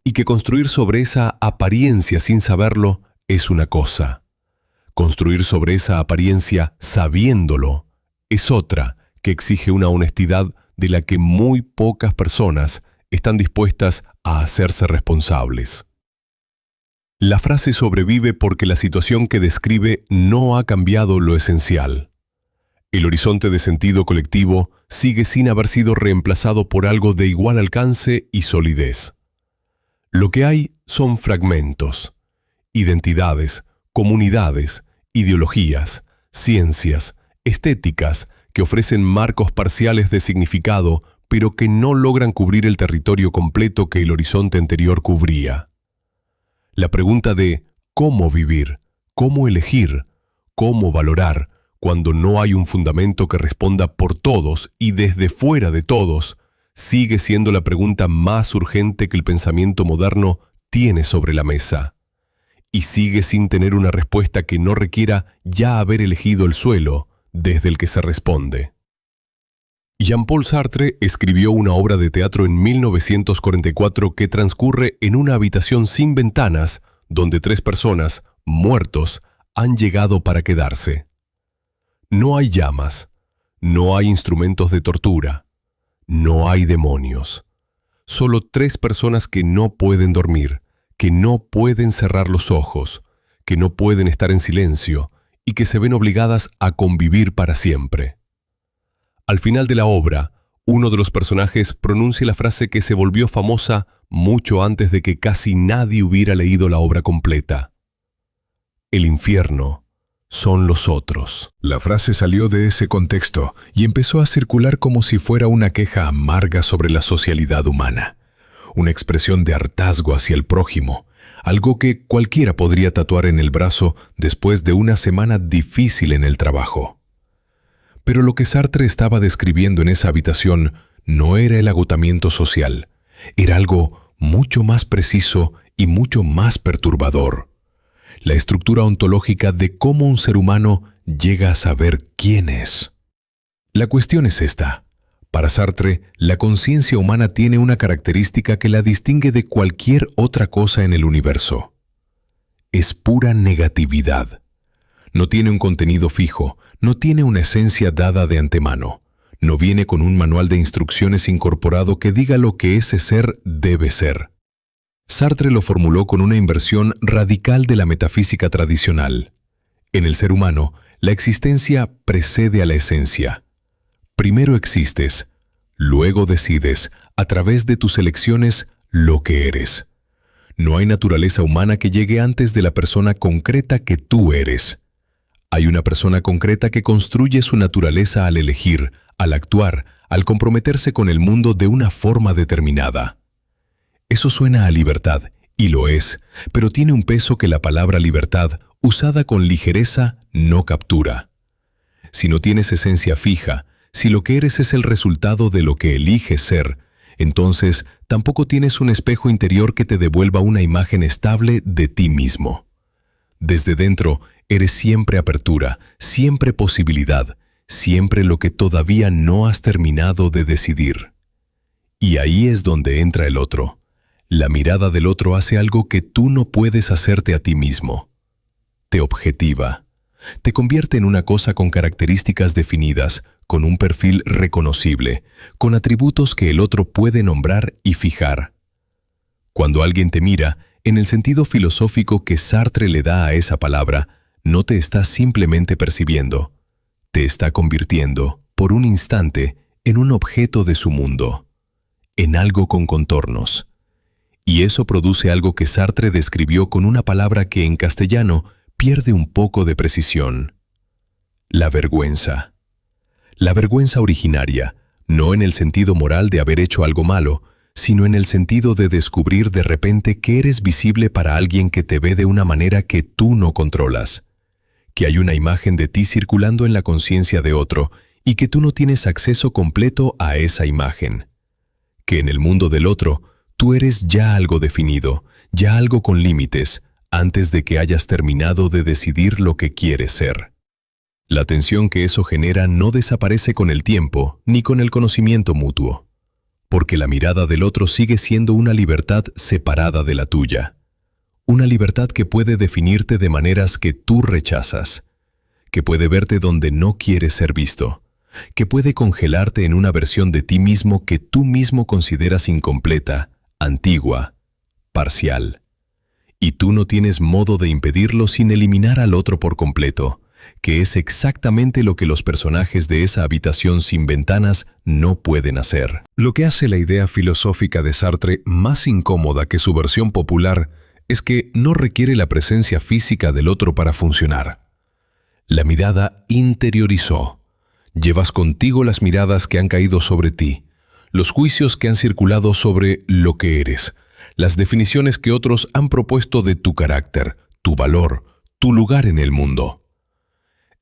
Y que construir sobre esa apariencia sin saberlo es una cosa. Construir sobre esa apariencia sabiéndolo es otra que exige una honestidad de la que muy pocas personas están dispuestas a hacerse responsables. La frase sobrevive porque la situación que describe no ha cambiado lo esencial. El horizonte de sentido colectivo sigue sin haber sido reemplazado por algo de igual alcance y solidez. Lo que hay son fragmentos, identidades, comunidades, ideologías, ciencias, estéticas que ofrecen marcos parciales de significado, pero que no logran cubrir el territorio completo que el horizonte anterior cubría. La pregunta de cómo vivir, cómo elegir, cómo valorar, cuando no hay un fundamento que responda por todos y desde fuera de todos, sigue siendo la pregunta más urgente que el pensamiento moderno tiene sobre la mesa. Y sigue sin tener una respuesta que no requiera ya haber elegido el suelo desde el que se responde. Jean-Paul Sartre escribió una obra de teatro en 1944 que transcurre en una habitación sin ventanas donde 3 personas, muertos, han llegado para quedarse. No hay llamas, no hay instrumentos de tortura, no hay demonios. Solo 3 personas que no pueden dormir, que no pueden cerrar los ojos, que no pueden estar en silencio y que se ven obligadas a convivir para siempre. Al final de la obra, uno de los personajes pronuncia la frase que se volvió famosa mucho antes de que casi nadie hubiera leído la obra completa. El infierno son los otros. La frase salió de ese contexto y empezó a circular como si fuera una queja amarga sobre la socialidad humana. Una expresión de hartazgo hacia el prójimo, algo que cualquiera podría tatuar en el brazo después de una semana difícil en el trabajo. Pero lo que Sartre estaba describiendo en esa habitación no era el agotamiento social, era algo mucho más preciso y mucho más perturbador. La estructura ontológica de cómo un ser humano llega a saber quién es. La cuestión es esta. Para Sartre, la conciencia humana tiene una característica que la distingue de cualquier otra cosa en el universo. Es pura negatividad. No tiene un contenido fijo, no tiene una esencia dada de antemano. No viene con un manual de instrucciones incorporado que diga lo que ese ser debe ser. Sartre lo formuló con una inversión radical de la metafísica tradicional. En el ser humano, la existencia precede a la esencia. Primero existes, luego decides, a través de tus elecciones, lo que eres. No hay naturaleza humana que llegue antes de la persona concreta que tú eres. Hay una persona concreta que construye su naturaleza al elegir, al actuar, al comprometerse con el mundo de una forma determinada. Eso suena a libertad, y lo es, pero tiene un peso que la palabra libertad, usada con ligereza, no captura. Si no tienes esencia fija, si lo que eres es el resultado de lo que eliges ser, entonces tampoco tienes un espejo interior que te devuelva una imagen estable de ti mismo. Desde dentro, eres siempre apertura, siempre posibilidad, siempre lo que todavía no has terminado de decidir. Y ahí es donde entra el otro. La mirada del otro hace algo que tú no puedes hacerte a ti mismo. Te objetiva. Te convierte en una cosa con características definidas, con un perfil reconocible, con atributos que el otro puede nombrar y fijar. Cuando alguien te mira, en el sentido filosófico que Sartre le da a esa palabra, no te está simplemente percibiendo, te está convirtiendo, por un instante, en un objeto de su mundo, en algo con contornos. Y eso produce algo que Sartre describió con una palabra que en castellano pierde un poco de precisión. La vergüenza. La vergüenza originaria, no en el sentido moral de haber hecho algo malo, sino en el sentido de descubrir de repente que eres visible para alguien que te ve de una manera que tú no controlas, que hay una imagen de ti circulando en la conciencia de otro y que tú no tienes acceso completo a esa imagen, que en el mundo del otro tú eres ya algo definido, ya algo con límites, antes de que hayas terminado de decidir lo que quieres ser. La tensión que eso genera no desaparece con el tiempo ni con el conocimiento mutuo, porque la mirada del otro sigue siendo una libertad separada de la tuya. Una libertad que puede definirte de maneras que tú rechazas, que puede verte donde no quieres ser visto, que puede congelarte en una versión de ti mismo que tú mismo consideras incompleta, antigua, parcial. Y tú no tienes modo de impedirlo sin eliminar al otro por completo, que es exactamente lo que los personajes de esa habitación sin ventanas no pueden hacer. Lo que hace la idea filosófica de Sartre más incómoda que su versión popular es que no requiere la presencia física del otro para funcionar. La mirada interiorizó. Llevas contigo las miradas que han caído sobre ti, los juicios que han circulado sobre lo que eres, las definiciones que otros han propuesto de tu carácter, tu valor, tu lugar en el mundo.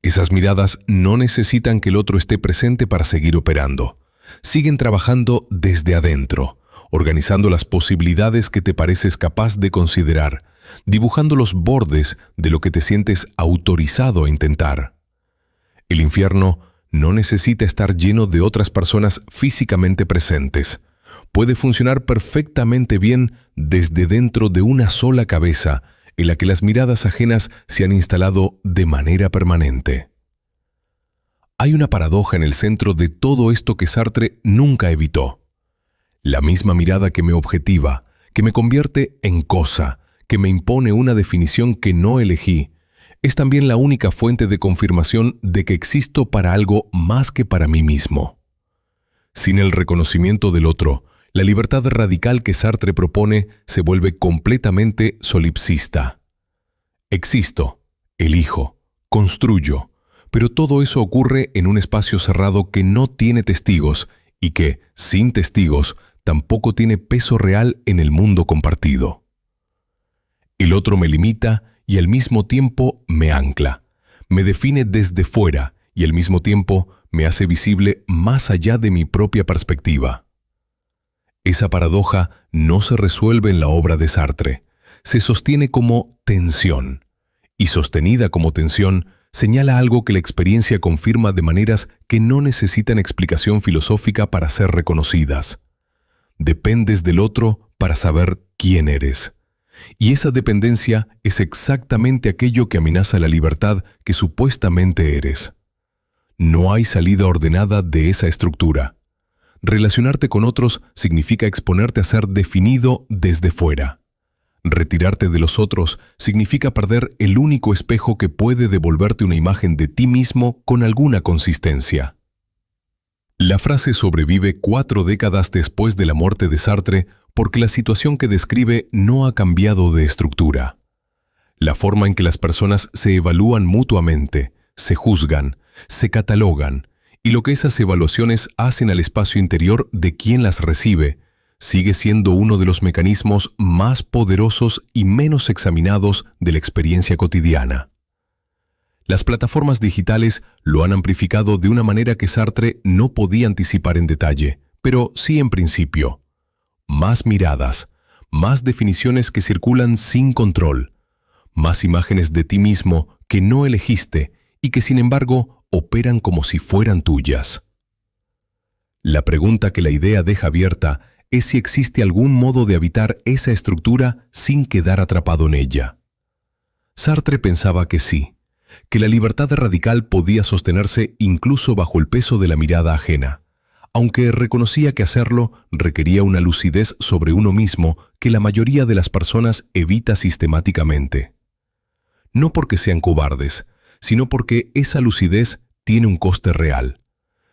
Esas miradas no necesitan que el otro esté presente para seguir operando. Siguen trabajando desde adentro, organizando las posibilidades que te pareces capaz de considerar, dibujando los bordes de lo que te sientes autorizado a intentar. El infierno no necesita estar lleno de otras personas físicamente presentes. Puede funcionar perfectamente bien desde dentro de una sola cabeza en la que las miradas ajenas se han instalado de manera permanente. Hay una paradoja en el centro de todo esto que Sartre nunca evitó. La misma mirada que me objetiva, que me convierte en cosa, que me impone una definición que no elegí, es también la única fuente de confirmación de que existo para algo más que para mí mismo. Sin el reconocimiento del otro, la libertad radical que Sartre propone se vuelve completamente solipsista. Existo, elijo, construyo, pero todo eso ocurre en un espacio cerrado que no tiene testigos y que, sin testigos, tampoco tiene peso real en el mundo compartido. El otro me limita y al mismo tiempo me ancla, me define desde fuera y al mismo tiempo me hace visible más allá de mi propia perspectiva. Esa paradoja no se resuelve en la obra de Sartre, se sostiene como tensión, y sostenida como tensión, señala algo que la experiencia confirma de maneras que no necesitan explicación filosófica para ser reconocidas. Dependes del otro para saber quién eres. Y esa dependencia es exactamente aquello que amenaza la libertad que supuestamente eres. No hay salida ordenada de esa estructura. Relacionarte con otros significa exponerte a ser definido desde fuera. Retirarte de los otros significa perder el único espejo que puede devolverte una imagen de ti mismo con alguna consistencia. La frase sobrevive 4 décadas después de la muerte de Sartre porque la situación que describe no ha cambiado de estructura. La forma en que las personas se evalúan mutuamente, se juzgan, se catalogan, y lo que esas evaluaciones hacen al espacio interior de quien las recibe, sigue siendo uno de los mecanismos más poderosos y menos examinados de la experiencia cotidiana. Las plataformas digitales lo han amplificado de una manera que Sartre no podía anticipar en detalle, pero sí en principio. Más miradas, más definiciones que circulan sin control, más imágenes de ti mismo que no elegiste y que sin embargo operan como si fueran tuyas. La pregunta que la idea deja abierta es si existe algún modo de habitar esa estructura sin quedar atrapado en ella. Sartre pensaba que sí, que la libertad radical podía sostenerse incluso bajo el peso de la mirada ajena, aunque reconocía que hacerlo requería una lucidez sobre uno mismo que la mayoría de las personas evita sistemáticamente. No porque sean cobardes, sino porque esa lucidez tiene un coste real.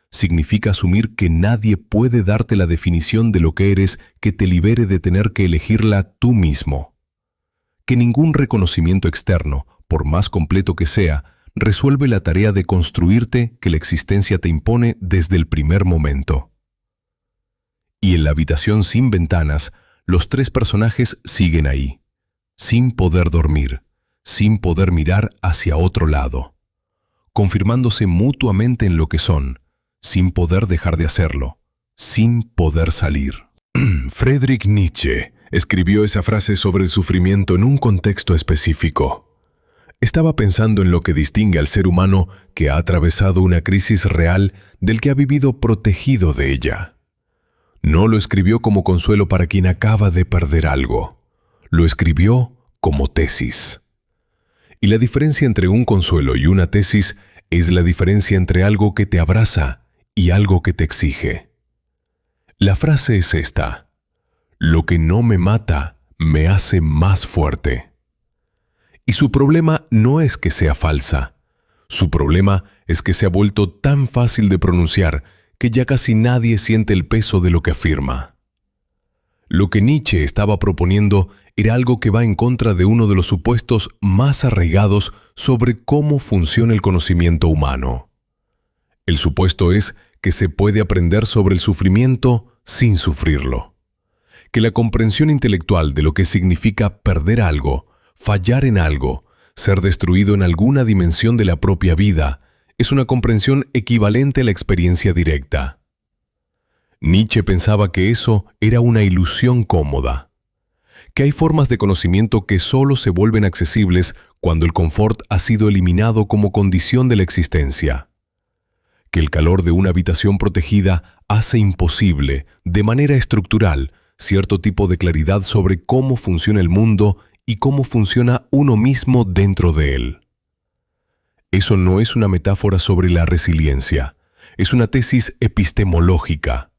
Significa asumir que nadie puede darte la definición de lo que eres que te libere de tener que elegirla tú mismo. Que ningún reconocimiento externo, por más completo que sea, resuelve la tarea de construirte que la existencia te impone desde el primer momento. Y en la habitación sin ventanas, los 3 personajes siguen ahí, sin poder dormir, sin poder mirar hacia otro lado, confirmándose mutuamente en lo que son, sin poder dejar de hacerlo, sin poder salir. Friedrich Nietzsche escribió esa frase sobre el sufrimiento en un contexto específico. Estaba pensando en lo que distingue al ser humano que ha atravesado una crisis real del que ha vivido protegido de ella. No lo escribió como consuelo para quien acaba de perder algo. Lo escribió como tesis. Y la diferencia entre un consuelo y una tesis es la diferencia entre algo que te abraza y algo que te exige. La frase es esta: lo que no me mata me hace más fuerte. Y su problema no es que sea falsa. Su problema es que se ha vuelto tan fácil de pronunciar que ya casi nadie siente el peso de lo que afirma. Lo que Nietzsche estaba proponiendo era algo que va en contra de uno de los supuestos más arraigados sobre cómo funciona el conocimiento humano. El supuesto es que se puede aprender sobre el sufrimiento sin sufrirlo. Que la comprensión intelectual de lo que significa perder algo, fallar en algo, ser destruido en alguna dimensión de la propia vida, es una comprensión equivalente a la experiencia directa. Nietzsche pensaba que eso era una ilusión cómoda, que hay formas de conocimiento que solo se vuelven accesibles cuando el confort ha sido eliminado como condición de la existencia, que el calor de una habitación protegida hace imposible, de manera estructural, cierto tipo de claridad sobre cómo funciona el mundo y cómo funciona uno mismo dentro de él. Eso no es una metáfora sobre la resiliencia, es una tesis epistemológica,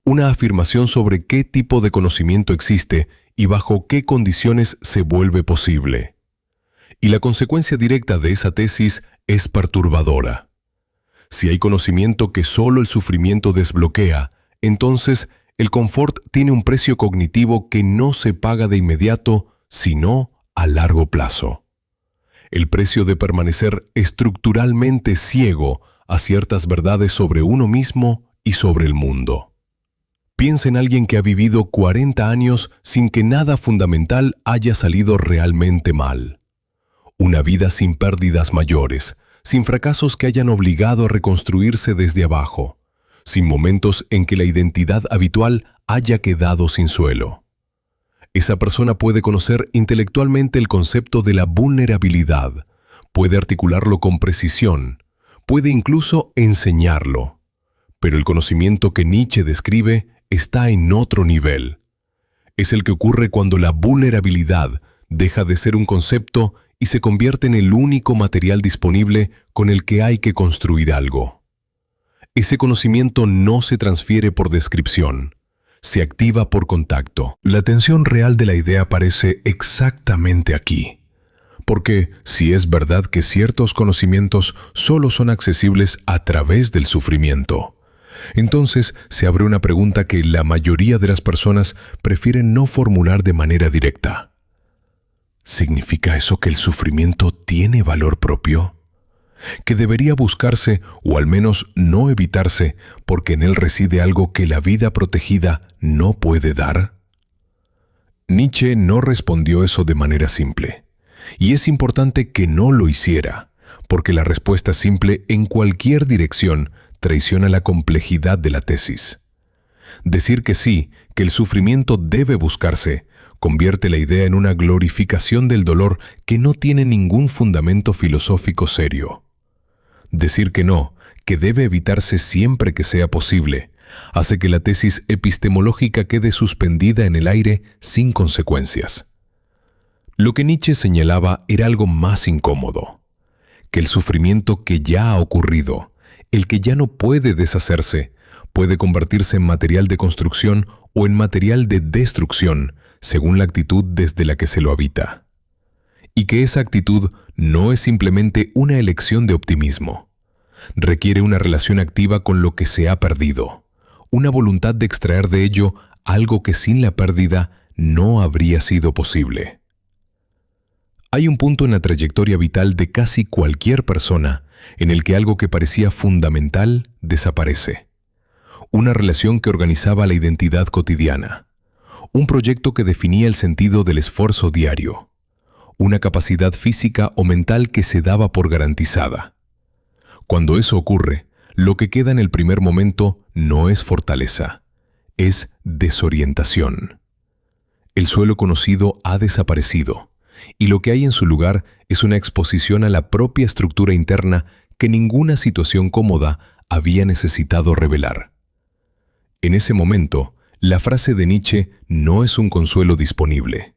una afirmación sobre qué tipo de conocimiento existe y bajo qué condiciones se vuelve posible. Y la consecuencia directa de esa tesis es perturbadora. Si hay conocimiento que solo el sufrimiento desbloquea, entonces el confort tiene un precio cognitivo que no se paga de inmediato, sino a largo plazo. El precio de permanecer estructuralmente ciego a ciertas verdades sobre uno mismo y sobre el mundo. Piensa en alguien que ha vivido 40 años sin que nada fundamental haya salido realmente mal. Una vida sin pérdidas mayores, sin fracasos que hayan obligado a reconstruirse desde abajo, sin momentos en que la identidad habitual haya quedado sin suelo. Esa persona puede conocer intelectualmente el concepto de la vulnerabilidad, puede articularlo con precisión, puede incluso enseñarlo. Pero el conocimiento que Nietzsche describe está en otro nivel. Es el que ocurre cuando la vulnerabilidad deja de ser un concepto y se convierte en el único material disponible con el que hay que construir algo. Ese conocimiento no se transfiere por descripción, se activa por contacto. La tensión real de la idea aparece exactamente aquí. Porque si es verdad que ciertos conocimientos solo son accesibles a través del sufrimiento, entonces se abre una pregunta que la mayoría de las personas prefieren no formular de manera directa. ¿Significa eso que el sufrimiento tiene valor propio? ¿Que debería buscarse o al menos no evitarse porque en él reside algo que la vida protegida no puede dar? Nietzsche no respondió eso de manera simple. Y es importante que no lo hiciera, porque la respuesta simple en cualquier dirección traiciona la complejidad de la tesis. Decir que sí, que el sufrimiento debe buscarse, convierte la idea en una glorificación del dolor que no tiene ningún fundamento filosófico serio. Decir que no, que debe evitarse siempre que sea posible, hace que la tesis epistemológica quede suspendida en el aire sin consecuencias. Lo que Nietzsche señalaba era algo más incómodo, que el sufrimiento que ya ha ocurrido, el que ya no puede deshacerse, puede convertirse en material de construcción o en material de destrucción, según la actitud desde la que se lo habita. Y que esa actitud no es simplemente una elección de optimismo. Requiere una relación activa con lo que se ha perdido, una voluntad de extraer de ello algo que sin la pérdida no habría sido posible. Hay un punto en la trayectoria vital de casi cualquier persona en el que algo que parecía fundamental desaparece. Una relación que organizaba la identidad cotidiana. Un proyecto que definía el sentido del esfuerzo diario. Una capacidad física o mental que se daba por garantizada. Cuando eso ocurre, lo que queda en el primer momento no es fortaleza, es desorientación. El suelo conocido ha desaparecido, y lo que hay en su lugar es una exposición a la propia estructura interna que ninguna situación cómoda había necesitado revelar. En ese momento, la frase de Nietzsche no es un consuelo disponible.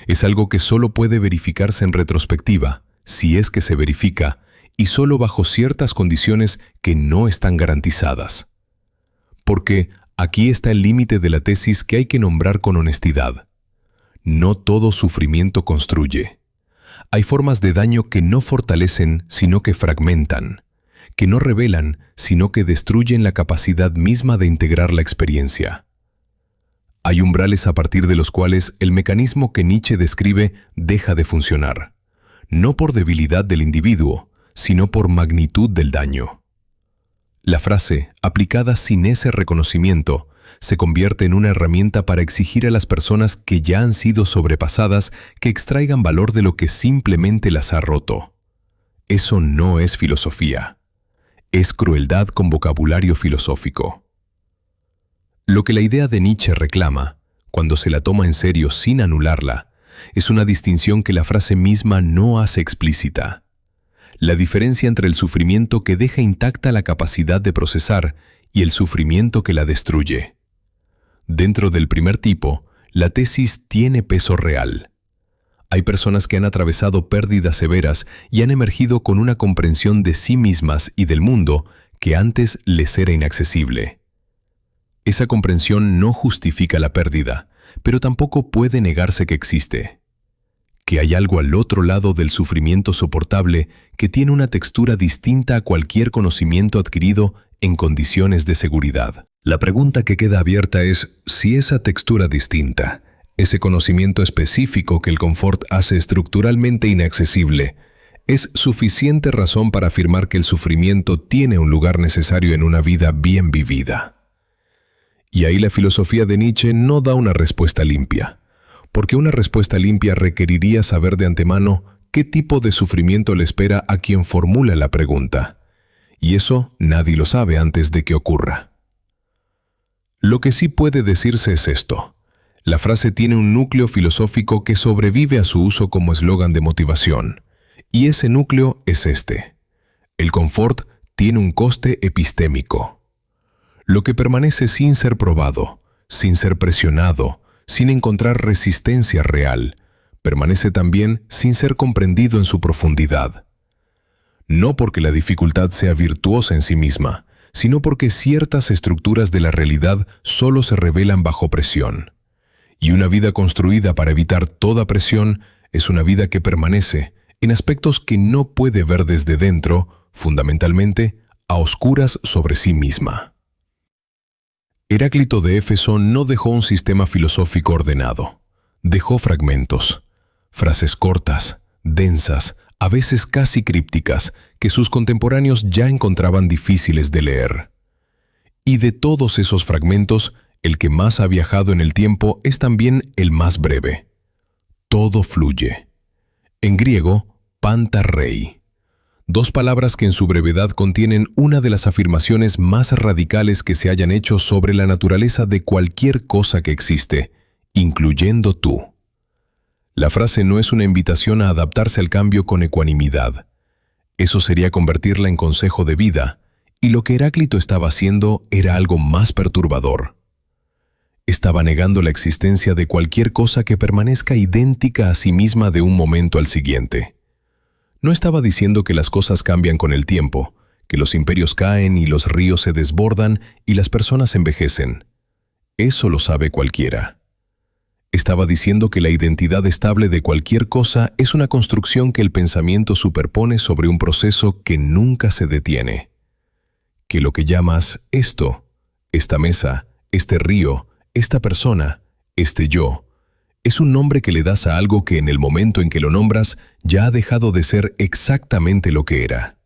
Es algo que solo puede verificarse en retrospectiva, si es que se verifica, y solo bajo ciertas condiciones que no están garantizadas. Porque aquí está el límite de la tesis que hay que nombrar con honestidad. No todo sufrimiento construye. Hay formas de daño que no fortalecen, sino que fragmentan, que no revelan, sino que destruyen la capacidad misma de integrar la experiencia. Hay umbrales a partir de los cuales el mecanismo que Nietzsche describe deja de funcionar, no por debilidad del individuo, sino por magnitud del daño. La frase, aplicada sin ese reconocimiento, se convierte en una herramienta para exigir a las personas que ya han sido sobrepasadas que extraigan valor de lo que simplemente las ha roto. Eso no es filosofía. Es crueldad con vocabulario filosófico. Lo que la idea de Nietzsche reclama, cuando se la toma en serio sin anularla, es una distinción que la frase misma no hace explícita. La diferencia entre el sufrimiento que deja intacta la capacidad de procesar y el sufrimiento que la destruye. Dentro del primer tipo, la tesis tiene peso real. Hay personas que han atravesado pérdidas severas y han emergido con una comprensión de sí mismas y del mundo que antes les era inaccesible. Esa comprensión no justifica la pérdida, pero tampoco puede negarse que existe. Que hay algo al otro lado del sufrimiento soportable que tiene una textura distinta a cualquier conocimiento adquirido en condiciones de seguridad. La pregunta que queda abierta es si esa textura distinta, ese conocimiento específico que el confort hace estructuralmente inaccesible, es suficiente razón para afirmar que el sufrimiento tiene un lugar necesario en una vida bien vivida. Y ahí la filosofía de Nietzsche no da una respuesta limpia, porque una respuesta limpia requeriría saber de antemano qué tipo de sufrimiento le espera a quien formula la pregunta, y eso nadie lo sabe antes de que ocurra. Lo que sí puede decirse es esto. La frase tiene un núcleo filosófico que sobrevive a su uso como eslogan de motivación, y ese núcleo es este. El confort tiene un coste epistémico. Lo que permanece sin ser probado, sin ser presionado, sin encontrar resistencia real, permanece también sin ser comprendido en su profundidad. No porque la dificultad sea virtuosa en sí misma, sino porque ciertas estructuras de la realidad solo se revelan bajo presión. Y una vida construida para evitar toda presión es una vida que permanece en aspectos que no puede ver desde dentro, fundamentalmente, a oscuras sobre sí misma. Heráclito de Éfeso no dejó un sistema filosófico ordenado. Dejó fragmentos, frases cortas, densas, a veces casi crípticas, que sus contemporáneos ya encontraban difíciles de leer. Y de todos esos fragmentos, el que más ha viajado en el tiempo es también el más breve. Todo fluye. En griego, panta rei. Dos palabras que en su brevedad contienen una de las afirmaciones más radicales que se hayan hecho sobre la naturaleza de cualquier cosa que existe, incluyendo tú. La frase no es una invitación a adaptarse al cambio con ecuanimidad. Eso sería convertirla en consejo de vida, y lo que Heráclito estaba haciendo era algo más perturbador. Estaba negando la existencia de cualquier cosa que permanezca idéntica a sí misma de un momento al siguiente. No estaba diciendo que las cosas cambian con el tiempo, que los imperios caen y los ríos se desbordan y las personas envejecen. Eso lo sabe cualquiera. Estaba diciendo que la identidad estable de cualquier cosa es una construcción que el pensamiento superpone sobre un proceso que nunca se detiene. Que lo que llamas esto, esta mesa, este río, esta persona, este yo, es un nombre que le das a algo que en el momento en que lo nombras ya ha dejado de ser exactamente lo que era.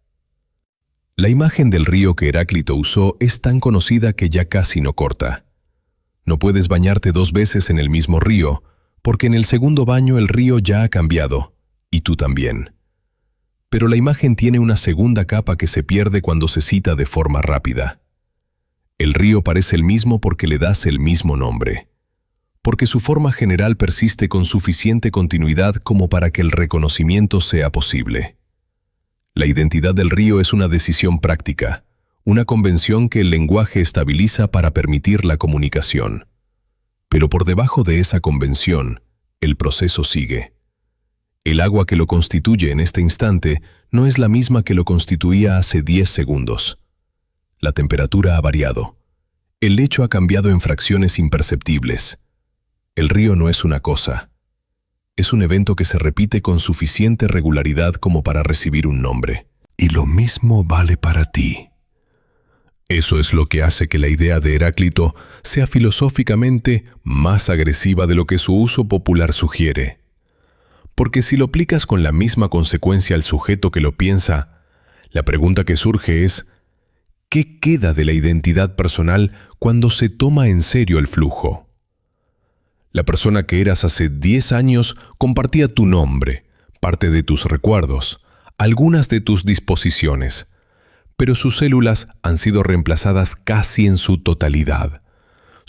La imagen del río que Heráclito usó es tan conocida que ya casi no corta. No puedes bañarte 2 veces en el mismo río, porque en el segundo baño el río ya ha cambiado, y tú también. Pero la imagen tiene una segunda capa que se pierde cuando se cita de forma rápida. El río parece el mismo porque le das el mismo nombre, porque su forma general persiste con suficiente continuidad como para que el reconocimiento sea posible. La identidad del río es una decisión práctica, una convención que el lenguaje estabiliza para permitir la comunicación. Pero por debajo de esa convención, el proceso sigue. El agua que lo constituye en este instante no es la misma que lo constituía hace 10 segundos. La temperatura ha variado. El lecho ha cambiado en fracciones imperceptibles. El río no es una cosa. Es un evento que se repite con suficiente regularidad como para recibir un nombre. Y lo mismo vale para ti. Eso es lo que hace que la idea de Heráclito sea filosóficamente más agresiva de lo que su uso popular sugiere. Porque si lo aplicas con la misma consecuencia al sujeto que lo piensa, la pregunta que surge es: ¿qué queda de la identidad personal cuando se toma en serio el flujo? La persona que eras hace 10 años compartía tu nombre, parte de tus recuerdos, algunas de tus disposiciones, pero sus células han sido reemplazadas casi en su totalidad.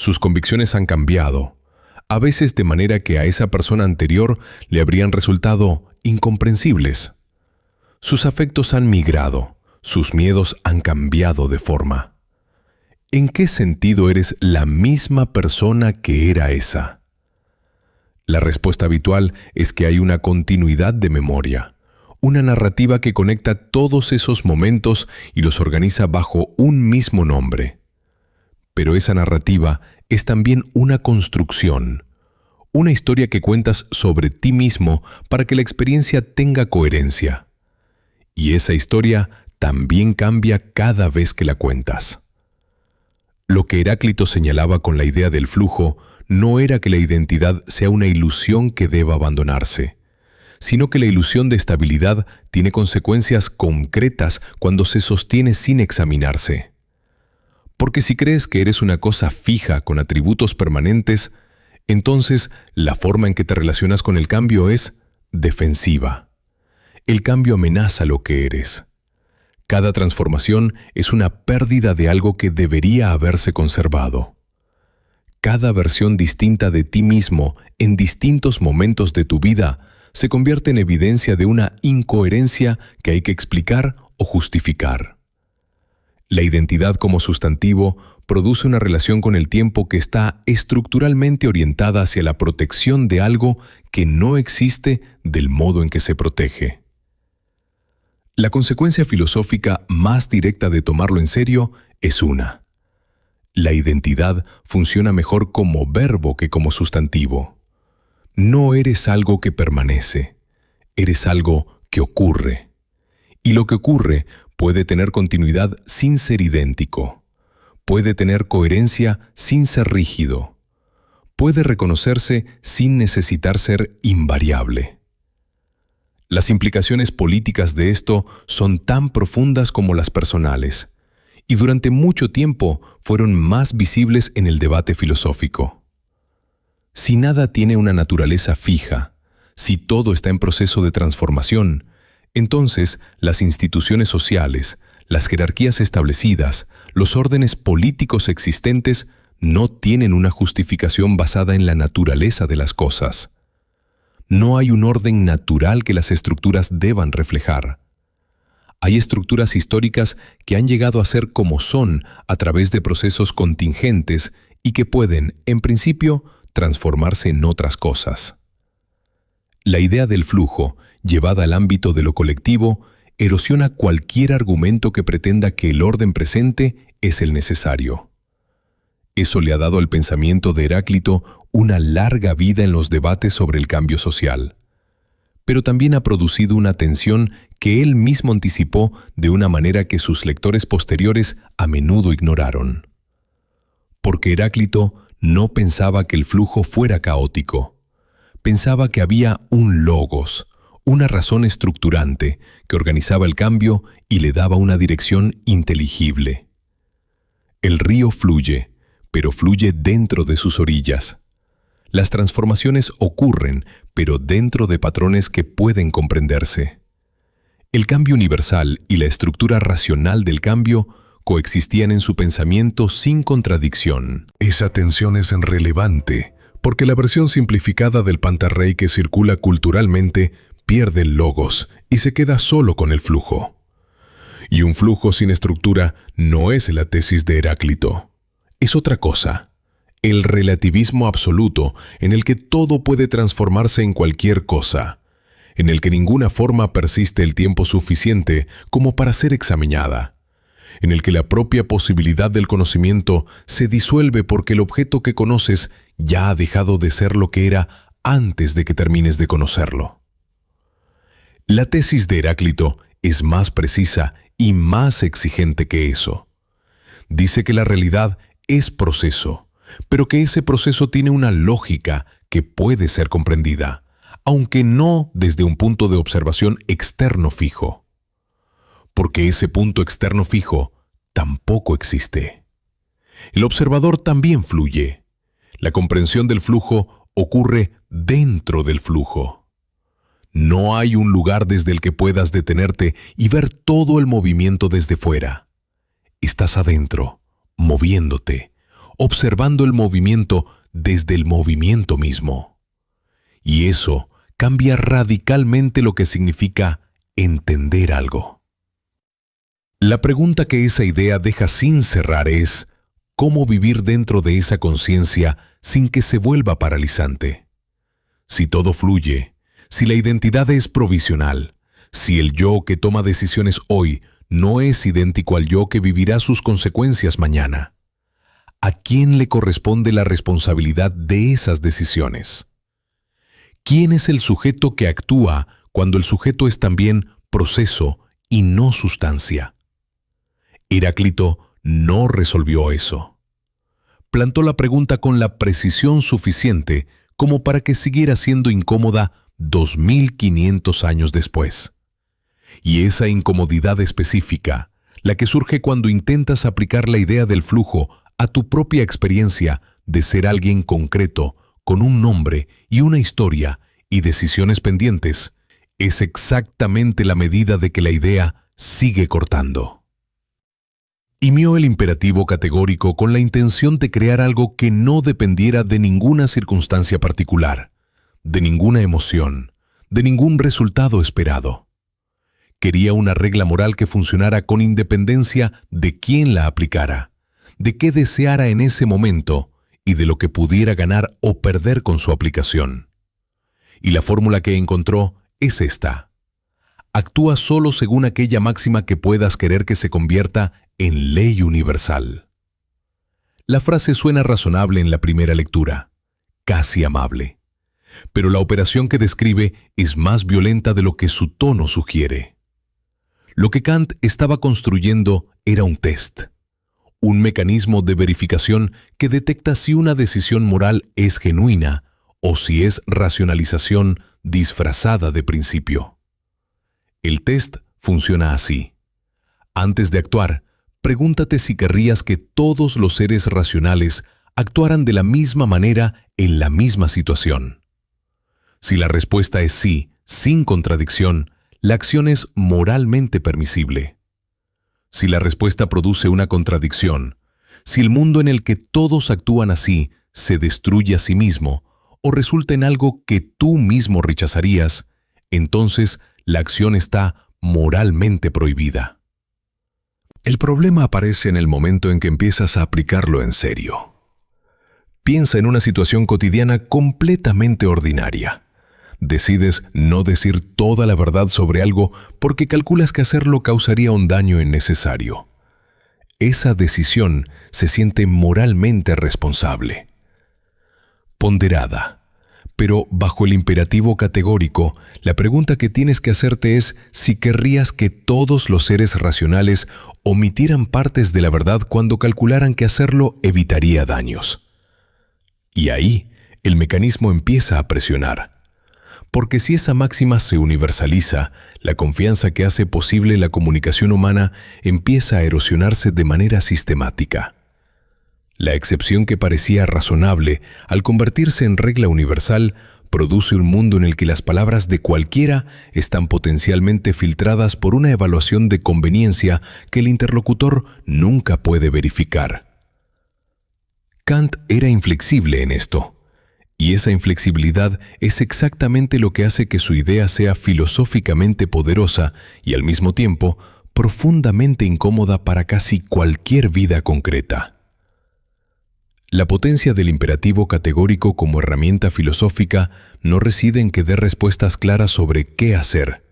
Sus convicciones han cambiado, a veces de manera que a esa persona anterior le habrían resultado incomprensibles. Sus afectos han migrado, sus miedos han cambiado de forma. ¿En qué sentido eres la misma persona que era esa? La respuesta habitual es que hay una continuidad de memoria, una narrativa que conecta todos esos momentos y los organiza bajo un mismo nombre. Pero esa narrativa es también una construcción, una historia que cuentas sobre ti mismo para que la experiencia tenga coherencia. Y esa historia también cambia cada vez que la cuentas. Lo que Heráclito señalaba con la idea del flujo no era que la identidad sea una ilusión que deba abandonarse, sino que la ilusión de estabilidad tiene consecuencias concretas cuando se sostiene sin examinarse. Porque si crees que eres una cosa fija con atributos permanentes, entonces la forma en que te relacionas con el cambio es defensiva. El cambio amenaza lo que eres. Cada transformación es una pérdida de algo que debería haberse conservado. Cada versión distinta de ti mismo en distintos momentos de tu vida se convierte en evidencia de una incoherencia que hay que explicar o justificar. La identidad como sustantivo produce una relación con el tiempo que está estructuralmente orientada hacia la protección de algo que no existe del modo en que se protege. La consecuencia filosófica más directa de tomarlo en serio es una: la identidad funciona mejor como verbo que como sustantivo. No eres algo que permanece, eres algo que ocurre. Y lo que ocurre puede tener continuidad sin ser idéntico, puede tener coherencia sin ser rígido, puede reconocerse sin necesitar ser invariable. Las implicaciones políticas de esto son tan profundas como las personales, y durante mucho tiempo fueron más visibles en el debate filosófico. Si nada tiene una naturaleza fija, si todo está en proceso de transformación, entonces las instituciones sociales, las jerarquías establecidas, los órdenes políticos existentes no tienen una justificación basada en la naturaleza de las cosas. No hay un orden natural que las estructuras deban reflejar. Hay estructuras históricas que han llegado a ser como son a través de procesos contingentes y que pueden, en principio, transformarse en otras cosas. La idea del flujo, llevada al ámbito de lo colectivo, erosiona cualquier argumento que pretenda que el orden presente es el necesario. Eso le ha dado al pensamiento de Heráclito una larga vida en los debates sobre el cambio social. Pero también ha producido una tensión que él mismo anticipó de una manera que sus lectores posteriores a menudo ignoraron. Porque Heráclito no pensaba que el flujo fuera caótico. Pensaba que había un logos, una razón estructurante que organizaba el cambio y le daba una dirección inteligible. El río fluye, pero fluye dentro de sus orillas. Las transformaciones ocurren, pero dentro de patrones que pueden comprenderse. El cambio universal y la estructura racional del cambio coexistían en su pensamiento sin contradicción. Esa tensión es relevante, porque la versión simplificada del pantarrey que circula culturalmente pierde el logos y se queda solo con el flujo. Y un flujo sin estructura no es la tesis de Heráclito. Es otra cosa, el relativismo absoluto en el que todo puede transformarse en cualquier cosa, en el que ninguna forma persiste el tiempo suficiente como para ser examinada, en el que la propia posibilidad del conocimiento se disuelve porque el objeto que conoces ya ha dejado de ser lo que era antes de que termines de conocerlo. La tesis de Heráclito es más precisa y más exigente que eso. Dice que la realidad es proceso, pero que ese proceso tiene una lógica que puede ser comprendida, aunque no desde un punto de observación externo fijo. Porque ese punto externo fijo tampoco existe. El observador también fluye. La comprensión del flujo ocurre dentro del flujo. No hay un lugar desde el que puedas detenerte y ver todo el movimiento desde fuera. Estás adentro, moviéndote, observando el movimiento desde el movimiento mismo. Y eso cambia radicalmente lo que significa entender algo. La pregunta que esa idea deja sin cerrar es: ¿cómo vivir dentro de esa conciencia sin que se vuelva paralizante? Si todo fluye, si la identidad es provisional, si el yo que toma decisiones hoy no es idéntico al yo que vivirá sus consecuencias mañana, ¿a quién le corresponde la responsabilidad de esas decisiones? ¿Quién es el sujeto que actúa cuando el sujeto es también proceso y no sustancia? Heráclito no resolvió eso. Plantó la pregunta con la precisión suficiente como para que siguiera siendo incómoda 2500 años después. Y esa incomodidad específica, la que surge cuando intentas aplicar la idea del flujo a tu propia experiencia de ser alguien concreto, con un nombre y una historia y decisiones pendientes, es exactamente la medida de que la idea sigue cortando. Imió el imperativo categórico con la intención de crear algo que no dependiera de ninguna circunstancia particular, de ninguna emoción, de ningún resultado esperado. Quería una regla moral que funcionara con independencia de quién la aplicara, de qué deseara en ese momento y de lo que pudiera ganar o perder con su aplicación. Y la fórmula que encontró es esta: actúa solo según aquella máxima que puedas querer que se convierta en ley universal. La frase suena razonable en la primera lectura, casi amable, pero la operación que describe es más violenta de lo que su tono sugiere. Lo que Kant estaba construyendo era un test, un mecanismo de verificación que detecta si una decisión moral es genuina o si es racionalización disfrazada de principio. El test funciona así. Antes de actuar, pregúntate si querrías que todos los seres racionales actuaran de la misma manera en la misma situación. Si la respuesta es sí, sin contradicción, la acción es moralmente permisible. Si la respuesta produce una contradicción, si el mundo en el que todos actúan así se destruye a sí mismo o resulta en algo que tú mismo rechazarías, entonces la acción está moralmente prohibida. El problema aparece en el momento en que empiezas a aplicarlo en serio. Piensa en una situación cotidiana completamente ordinaria. Decides no decir toda la verdad sobre algo porque calculas que hacerlo causaría un daño innecesario. Esa decisión se siente moralmente responsable. Ponderada. Pero bajo el imperativo categórico, la pregunta que tienes que hacerte es si querrías que todos los seres racionales omitieran partes de la verdad cuando calcularan que hacerlo evitaría daños. Y ahí, el mecanismo empieza a presionar. Porque si esa máxima se universaliza, la confianza que hace posible la comunicación humana empieza a erosionarse de manera sistemática. La excepción que parecía razonable, al convertirse en regla universal, produce un mundo en el que las palabras de cualquiera están potencialmente filtradas por una evaluación de conveniencia que el interlocutor nunca puede verificar. Kant era inflexible en esto. Y esa inflexibilidad es exactamente lo que hace que su idea sea filosóficamente poderosa y al mismo tiempo profundamente incómoda para casi cualquier vida concreta. La potencia del imperativo categórico como herramienta filosófica no reside en que dé respuestas claras sobre qué hacer.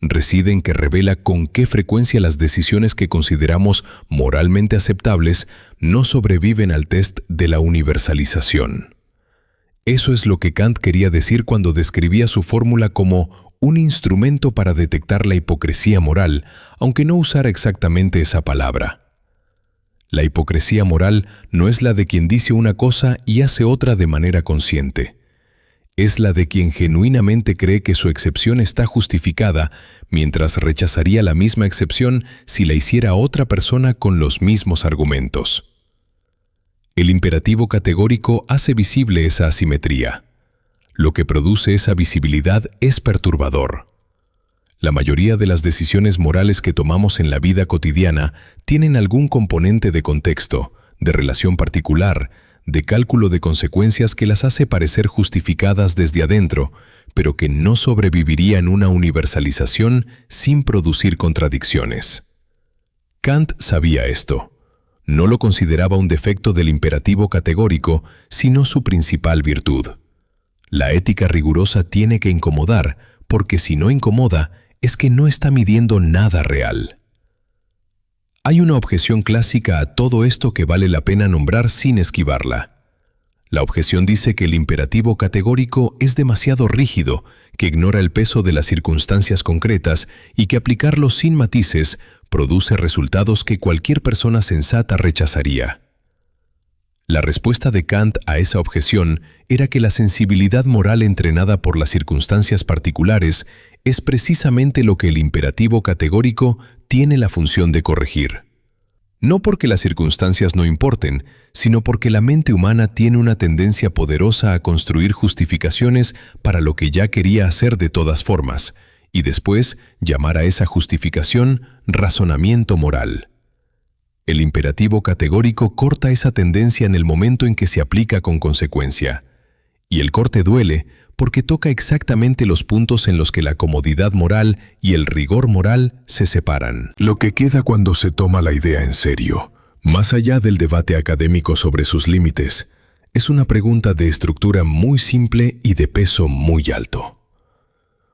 Reside en que revela con qué frecuencia las decisiones que consideramos moralmente aceptables no sobreviven al test de la universalización. Eso es lo que Kant quería decir cuando describía su fórmula como un instrumento para detectar la hipocresía moral, aunque no usara exactamente esa palabra. La hipocresía moral no es la de quien dice una cosa y hace otra de manera consciente. Es la de quien genuinamente cree que su excepción está justificada, mientras rechazaría la misma excepción si la hiciera otra persona con los mismos argumentos. El imperativo categórico hace visible esa asimetría. Lo que produce esa visibilidad es perturbador. La mayoría de las decisiones morales que tomamos en la vida cotidiana tienen algún componente de contexto, de relación particular, de cálculo de consecuencias que las hace parecer justificadas desde adentro, pero que no sobreviviría en una universalización sin producir contradicciones. Kant sabía esto. No lo consideraba un defecto del imperativo categórico, sino su principal virtud. La ética rigurosa tiene que incomodar, porque si no incomoda, es que no está midiendo nada real. Hay una objeción clásica a todo esto que vale la pena nombrar sin esquivarla. La objeción dice que el imperativo categórico es demasiado rígido, que ignora el peso de las circunstancias concretas y que aplicarlo sin matices produce resultados que cualquier persona sensata rechazaría. La respuesta de Kant a esa objeción era que la sensibilidad moral entrenada por las circunstancias particulares es precisamente lo que el imperativo categórico tiene la función de corregir. No porque las circunstancias no importen, sino porque la mente humana tiene una tendencia poderosa a construir justificaciones para lo que ya quería hacer de todas formas, y después llamar a esa justificación razonamiento moral. El imperativo categórico corta esa tendencia en el momento en que se aplica con consecuencia. Y el corte duele porque toca exactamente los puntos en los que la comodidad moral y el rigor moral se separan. Lo que queda cuando se toma la idea en serio, más allá del debate académico sobre sus límites, es una pregunta de estructura muy simple y de peso muy alto.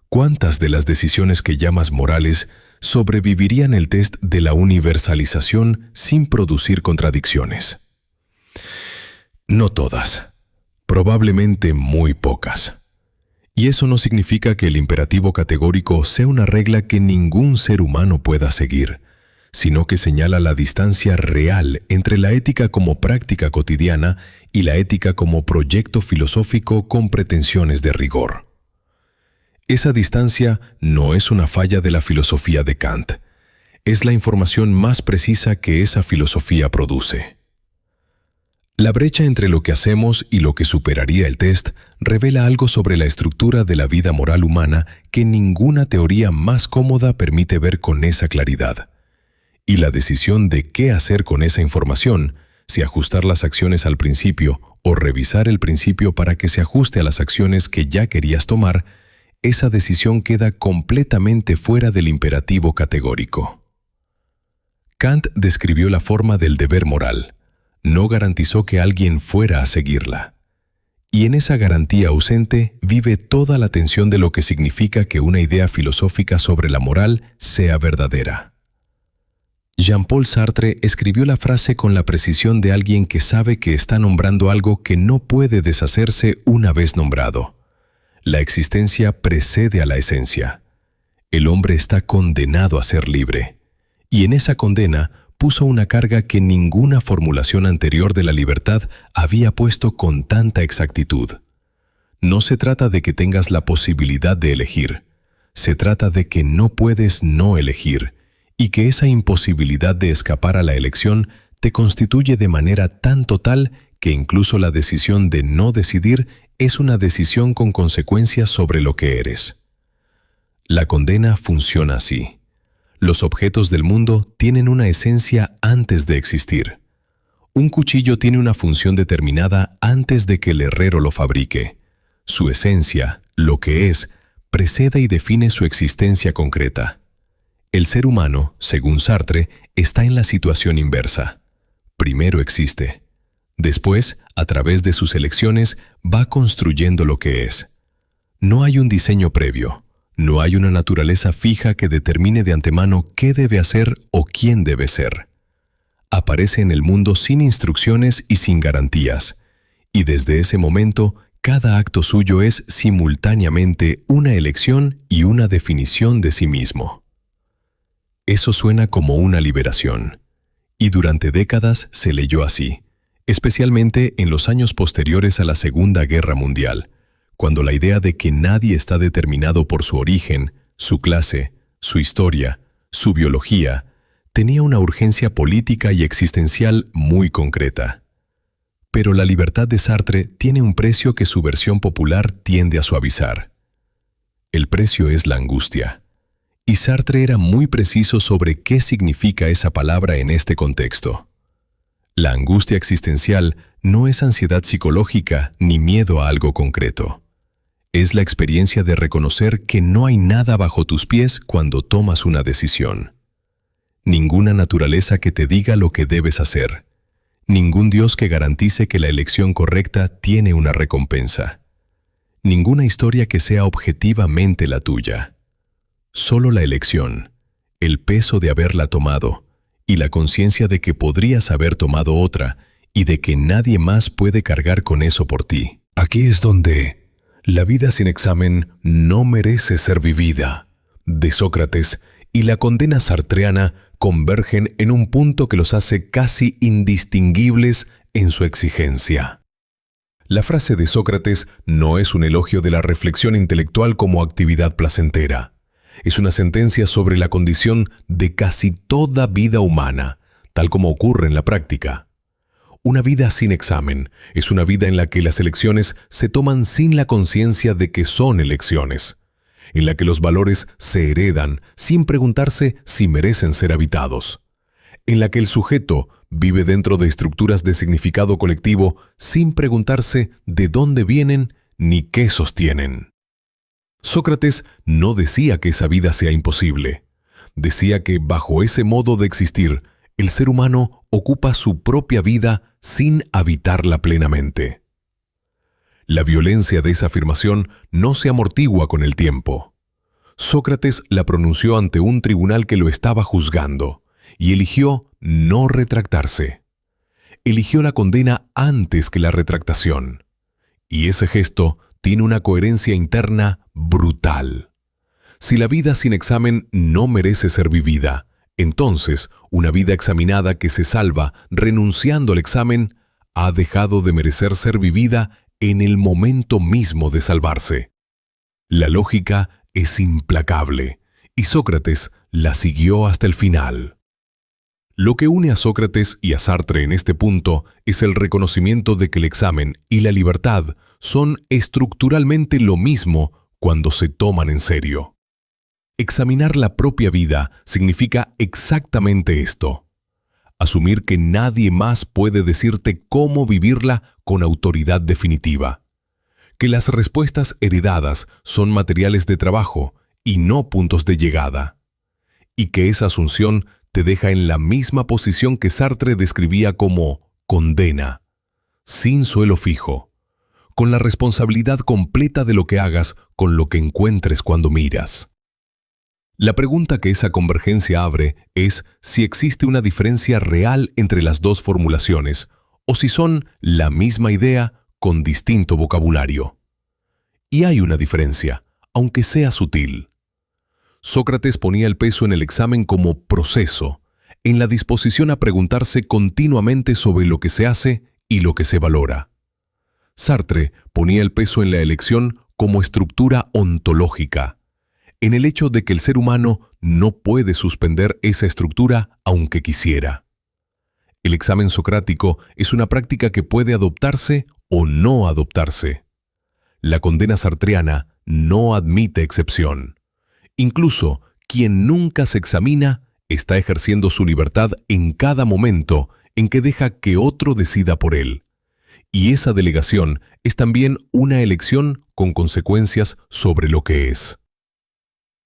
¿Cuántas de las decisiones que llamas morales sobrevivirían el test de la universalización sin producir contradicciones? No todas. Probablemente muy pocas. Y eso no significa que el imperativo categórico sea una regla que ningún ser humano pueda seguir, sino que señala la distancia real entre la ética como práctica cotidiana y la ética como proyecto filosófico con pretensiones de rigor. Esa distancia no es una falla de la filosofía de Kant, es la información más precisa que esa filosofía produce. La brecha entre lo que hacemos y lo que superaría el test revela algo sobre la estructura de la vida moral humana que ninguna teoría más cómoda permite ver con esa claridad. Y la decisión de qué hacer con esa información, si ajustar las acciones al principio o revisar el principio para que se ajuste a las acciones que ya querías tomar, esa decisión queda completamente fuera del imperativo categórico. Kant describió la forma del deber moral. No garantizó que alguien fuera a seguirla. Y en esa garantía ausente vive toda la tensión de lo que significa que una idea filosófica sobre la moral sea verdadera. Jean-Paul Sartre escribió la frase con la precisión de alguien que sabe que está nombrando algo que no puede deshacerse una vez nombrado. La existencia precede a la esencia. El hombre está condenado a ser libre. Y en esa condena puso una carga que ninguna formulación anterior de la libertad había puesto con tanta exactitud. No se trata de que tengas la posibilidad de elegir, se trata de que no puedes no elegir, y que esa imposibilidad de escapar a la elección te constituye de manera tan total que incluso la decisión de no decidir es una decisión con consecuencias sobre lo que eres. La condena funciona así. Los objetos del mundo tienen una esencia antes de existir. Un cuchillo tiene una función determinada antes de que el herrero lo fabrique. Su esencia, lo que es, precede y define su existencia concreta. El ser humano, según Sartre, está en la situación inversa. Primero existe. Después, a través de sus elecciones, va construyendo lo que es. No hay un diseño previo. No hay una naturaleza fija que determine de antemano qué debe hacer o quién debe ser. Aparece en el mundo sin instrucciones y sin garantías, y desde ese momento, cada acto suyo es simultáneamente una elección y una definición de sí mismo. Eso suena como una liberación, y durante décadas se leyó así, especialmente en los años posteriores a la Segunda Guerra Mundial, cuando la idea de que nadie está determinado por su origen, su clase, su historia, su biología, tenía una urgencia política y existencial muy concreta. Pero la libertad de Sartre tiene un precio que su versión popular tiende a suavizar. El precio es la angustia. Y Sartre era muy preciso sobre qué significa esa palabra en este contexto. La angustia existencial no es ansiedad psicológica ni miedo a algo concreto. Es la experiencia de reconocer que no hay nada bajo tus pies cuando tomas una decisión. Ninguna naturaleza que te diga lo que debes hacer. Ningún Dios que garantice que la elección correcta tiene una recompensa. Ninguna historia que sea objetivamente la tuya. Solo la elección, el peso de haberla tomado y la conciencia de que podrías haber tomado otra y de que nadie más puede cargar con eso por ti. Aquí es donde la vida sin examen no merece ser vivida, de Sócrates, y la condena sartreana convergen en un punto que los hace casi indistinguibles en su exigencia. La frase de Sócrates no es un elogio de la reflexión intelectual como actividad placentera. Es una sentencia sobre la condición de casi toda vida humana, tal como ocurre en la práctica. Una vida sin examen es una vida en la que las elecciones se toman sin la conciencia de que son elecciones, en la que los valores se heredan sin preguntarse si merecen ser habitados, en la que el sujeto vive dentro de estructuras de significado colectivo sin preguntarse de dónde vienen ni qué sostienen. Sócrates no decía que esa vida sea imposible. Decía que bajo ese modo de existir, el ser humano ocupa su propia vida sin habitarla plenamente. La violencia de esa afirmación no se amortigua con el tiempo. Sócrates la pronunció ante un tribunal que lo estaba juzgando y eligió no retractarse. Eligió la condena antes que la retractación. Y ese gesto tiene una coherencia interna brutal. Si la vida sin examen no merece ser vivida, entonces una vida examinada que se salva renunciando al examen ha dejado de merecer ser vivida en el momento mismo de salvarse. La lógica es implacable y Sócrates la siguió hasta el final. Lo que une a Sócrates y a Sartre en este punto es el reconocimiento de que el examen y la libertad son estructuralmente lo mismo cuando se toman en serio. Examinar la propia vida significa exactamente esto: asumir que nadie más puede decirte cómo vivirla con autoridad definitiva, que las respuestas heredadas son materiales de trabajo y no puntos de llegada, y que esa asunción te deja en la misma posición que Sartre describía como condena, sin suelo fijo, con la responsabilidad completa de lo que hagas con lo que encuentres cuando miras. La pregunta que esa convergencia abre es si existe una diferencia real entre las dos formulaciones o si son la misma idea con distinto vocabulario. Y hay una diferencia, aunque sea sutil. Sócrates ponía el peso en el examen como proceso, en la disposición a preguntarse continuamente sobre lo que se hace y lo que se valora. Sartre ponía el peso en la elección como estructura ontológica, en el hecho de que el ser humano no puede suspender esa estructura aunque quisiera. El examen socrático es una práctica que puede adoptarse o no adoptarse. La condena sartreana no admite excepción. Incluso quien nunca se examina está ejerciendo su libertad en cada momento en que deja que otro decida por él. Y esa delegación es también una elección con consecuencias sobre lo que es.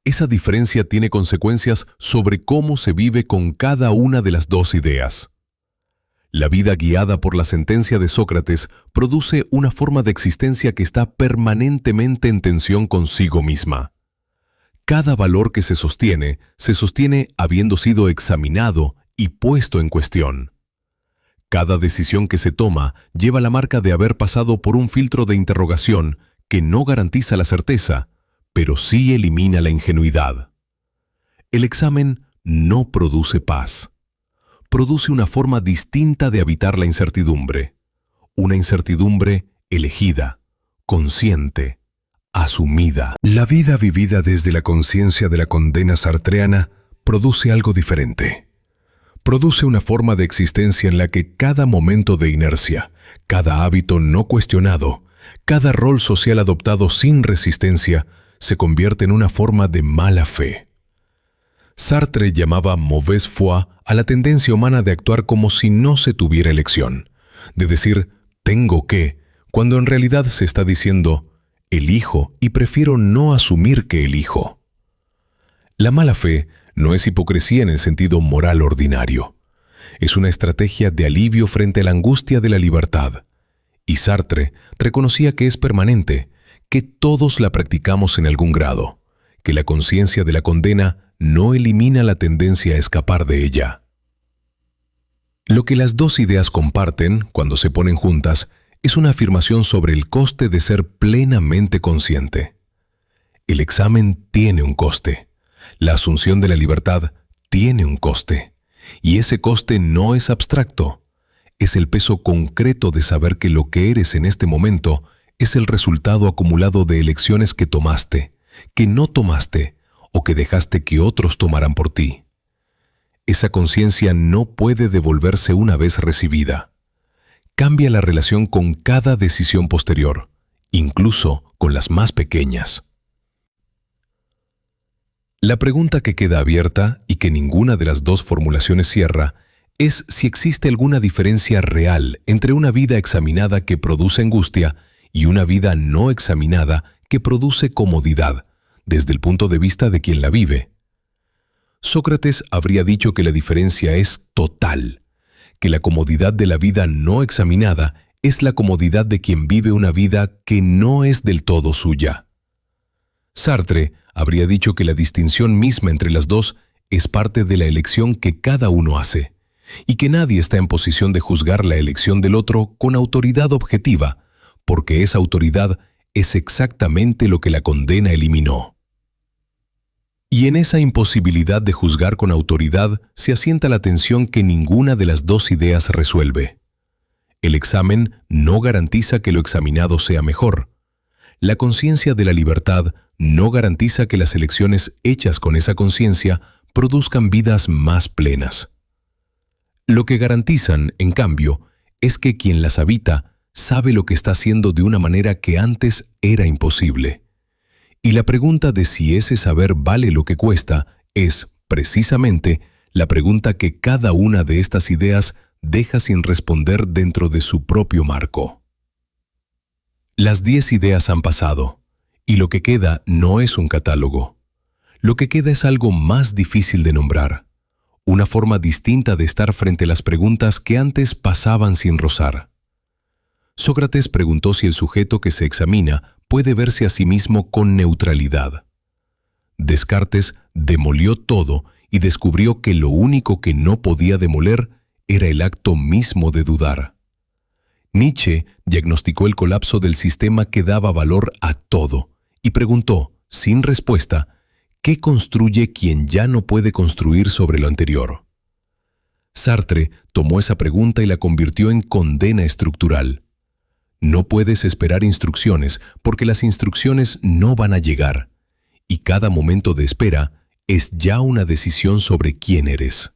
Esa diferencia tiene consecuencias sobre cómo se vive con cada una de las dos ideas. La vida guiada por la sentencia de Sócrates produce una forma de existencia que está permanentemente en tensión consigo misma. Cada valor que se sostiene habiendo sido examinado y puesto en cuestión. Cada decisión que se toma lleva la marca de haber pasado por un filtro de interrogación que no garantiza la certeza, pero sí elimina la ingenuidad. El examen no produce paz. Produce una forma distinta de habitar la incertidumbre. Una incertidumbre elegida, consciente, asumida. La vida vivida desde la conciencia de la condena sartreana produce algo diferente. Produce una forma de existencia en la que cada momento de inercia, cada hábito no cuestionado, cada rol social adoptado sin resistencia, se convierte en una forma de mala fe. Sartre llamaba mauvaise foi a la tendencia humana de actuar como si no se tuviera elección, de decir «tengo que», cuando en realidad se está diciendo «elijo y prefiero no asumir que elijo». La mala fe no es hipocresía en el sentido moral ordinario. Es una estrategia de alivio frente a la angustia de la libertad. Y Sartre reconocía que es permanente, que todos la practicamos en algún grado, que la conciencia de la condena no elimina la tendencia a escapar de ella. Lo que las dos ideas comparten, cuando se ponen juntas, es una afirmación sobre el coste de ser plenamente consciente. El examen tiene un coste. La asunción de la libertad tiene un coste. Y ese coste no es abstracto. Es el peso concreto de saber que lo que eres en este momento es el resultado acumulado de elecciones que tomaste, que no tomaste, o que dejaste que otros tomaran por ti. Esa conciencia no puede devolverse una vez recibida. Cambia la relación con cada decisión posterior, incluso con las más pequeñas. La pregunta que queda abierta y que ninguna de las dos formulaciones cierra es si existe alguna diferencia real entre una vida examinada que produce angustia y una vida no examinada que produce comodidad, desde el punto de vista de quien la vive. Sócrates habría dicho que la diferencia es total, que la comodidad de la vida no examinada es la comodidad de quien vive una vida que no es del todo suya. Sartre habría dicho que la distinción misma entre las dos es parte de la elección que cada uno hace, y que nadie está en posición de juzgar la elección del otro con autoridad objetiva, porque esa autoridad es exactamente lo que la condena eliminó. Y en esa imposibilidad de juzgar con autoridad se asienta la tensión que ninguna de las dos ideas resuelve. El examen no garantiza que lo examinado sea mejor. La conciencia de la libertad no garantiza que las elecciones hechas con esa conciencia produzcan vidas más plenas. Lo que garantizan, en cambio, es que quien las habita sabe lo que está haciendo de una manera que antes era imposible. Y la pregunta de si ese saber vale lo que cuesta es, precisamente, la pregunta que cada una de estas ideas deja sin responder dentro de su propio marco. Las 10 ideas han pasado, y lo que queda no es un catálogo. Lo que queda es algo más difícil de nombrar, una forma distinta de estar frente a las preguntas que antes pasaban sin rozar. Sócrates preguntó si el sujeto que se examina puede verse a sí mismo con neutralidad. Descartes demolió todo y descubrió que lo único que no podía demoler era el acto mismo de dudar. Nietzsche diagnosticó el colapso del sistema que daba valor a todo y preguntó, sin respuesta, ¿qué construye quien ya no puede construir sobre lo anterior? Sartre tomó esa pregunta y la convirtió en condena estructural. No puedes esperar instrucciones porque las instrucciones no van a llegar, y cada momento de espera es ya una decisión sobre quién eres.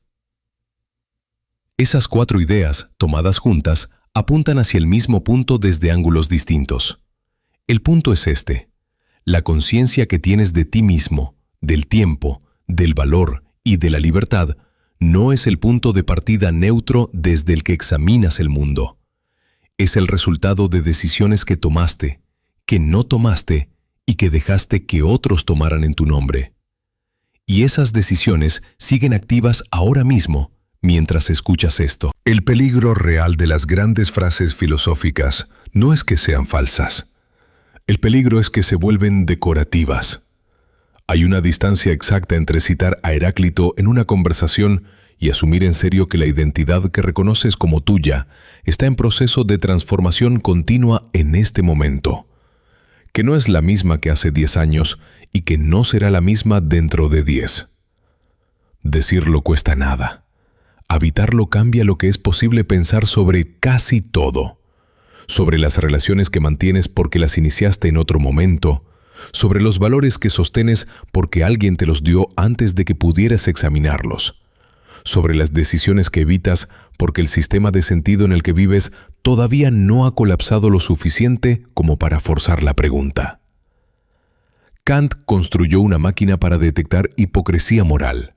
Esas 4 ideas, tomadas juntas, apuntan hacia el mismo punto desde ángulos distintos. El punto es este: la conciencia que tienes de ti mismo, del tiempo, del valor y de la libertad, no es el punto de partida neutro desde el que examinas el mundo. Es el resultado de decisiones que tomaste, que no tomaste y que dejaste que otros tomaran en tu nombre. Y esas decisiones siguen activas ahora mismo mientras escuchas esto. El peligro real de las grandes frases filosóficas no es que sean falsas. El peligro es que se vuelven decorativas. Hay una distancia exacta entre citar a Heráclito en una conversación y asumir en serio que la identidad que reconoces como tuya está en proceso de transformación continua en este momento, que no es la misma que hace 10 años y que no será la misma dentro de 10. Decirlo cuesta nada. Habitarlo cambia lo que es posible pensar sobre casi todo, sobre las relaciones que mantienes porque las iniciaste en otro momento, sobre los valores que sostenes porque alguien te los dio antes de que pudieras examinarlos, sobre las decisiones que evitas porque el sistema de sentido en el que vives todavía no ha colapsado lo suficiente como para forzar la pregunta. Kant construyó una máquina para detectar hipocresía moral.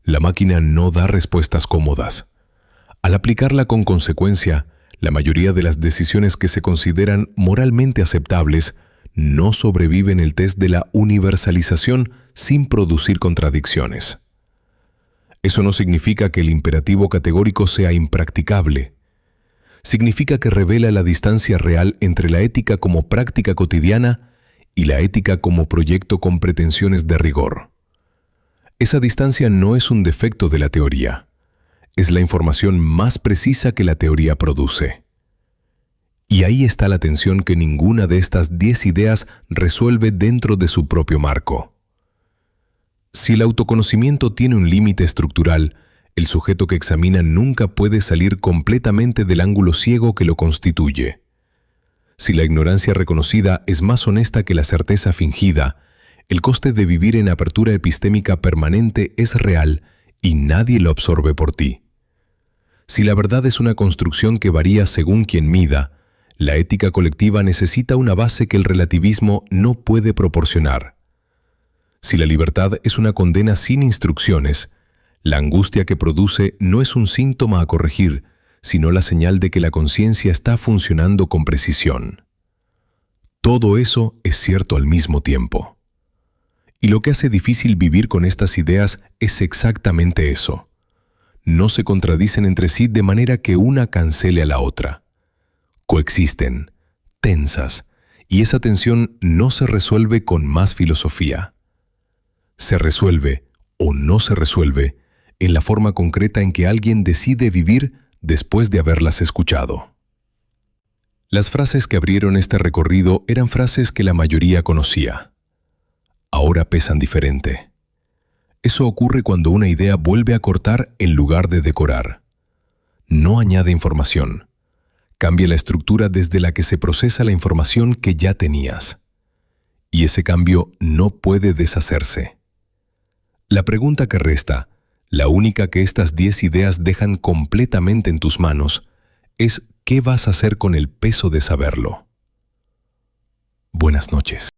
La máquina no da respuestas cómodas. Al aplicarla con consecuencia, la mayoría de las decisiones que se consideran moralmente aceptables no sobreviven el test de la universalización sin producir contradicciones. Eso no significa que el imperativo categórico sea impracticable. Significa que revela la distancia real entre la ética como práctica cotidiana y la ética como proyecto con pretensiones de rigor. Esa distancia no es un defecto de la teoría. Es la información más precisa que la teoría produce. Y ahí está la tensión que ninguna de estas 10 ideas resuelve dentro de su propio marco. Si el autoconocimiento tiene un límite estructural, el sujeto que examina nunca puede salir completamente del ángulo ciego que lo constituye. Si la ignorancia reconocida es más honesta que la certeza fingida, el coste de vivir en apertura epistémica permanente es real y nadie lo absorbe por ti. Si la verdad es una construcción que varía según quien mida, la ética colectiva necesita una base que el relativismo no puede proporcionar. Si la libertad es una condena sin instrucciones, la angustia que produce no es un síntoma a corregir, sino la señal de que la conciencia está funcionando con precisión. Todo eso es cierto al mismo tiempo. Y lo que hace difícil vivir con estas ideas es exactamente eso. No se contradicen entre sí de manera que una cancele a la otra. Coexisten, tensas, y esa tensión no se resuelve con más filosofía. Se resuelve, o no se resuelve, en la forma concreta en que alguien decide vivir después de haberlas escuchado. Las frases que abrieron este recorrido eran frases que la mayoría conocía. Ahora pesan diferente. Eso ocurre cuando una idea vuelve a cortar en lugar de decorar. No añade información. Cambia la estructura desde la que se procesa la información que ya tenías. Y ese cambio no puede deshacerse. La pregunta que resta, la única que estas 10 ideas dejan completamente en tus manos, es ¿qué vas a hacer con el peso de saberlo? Buenas noches.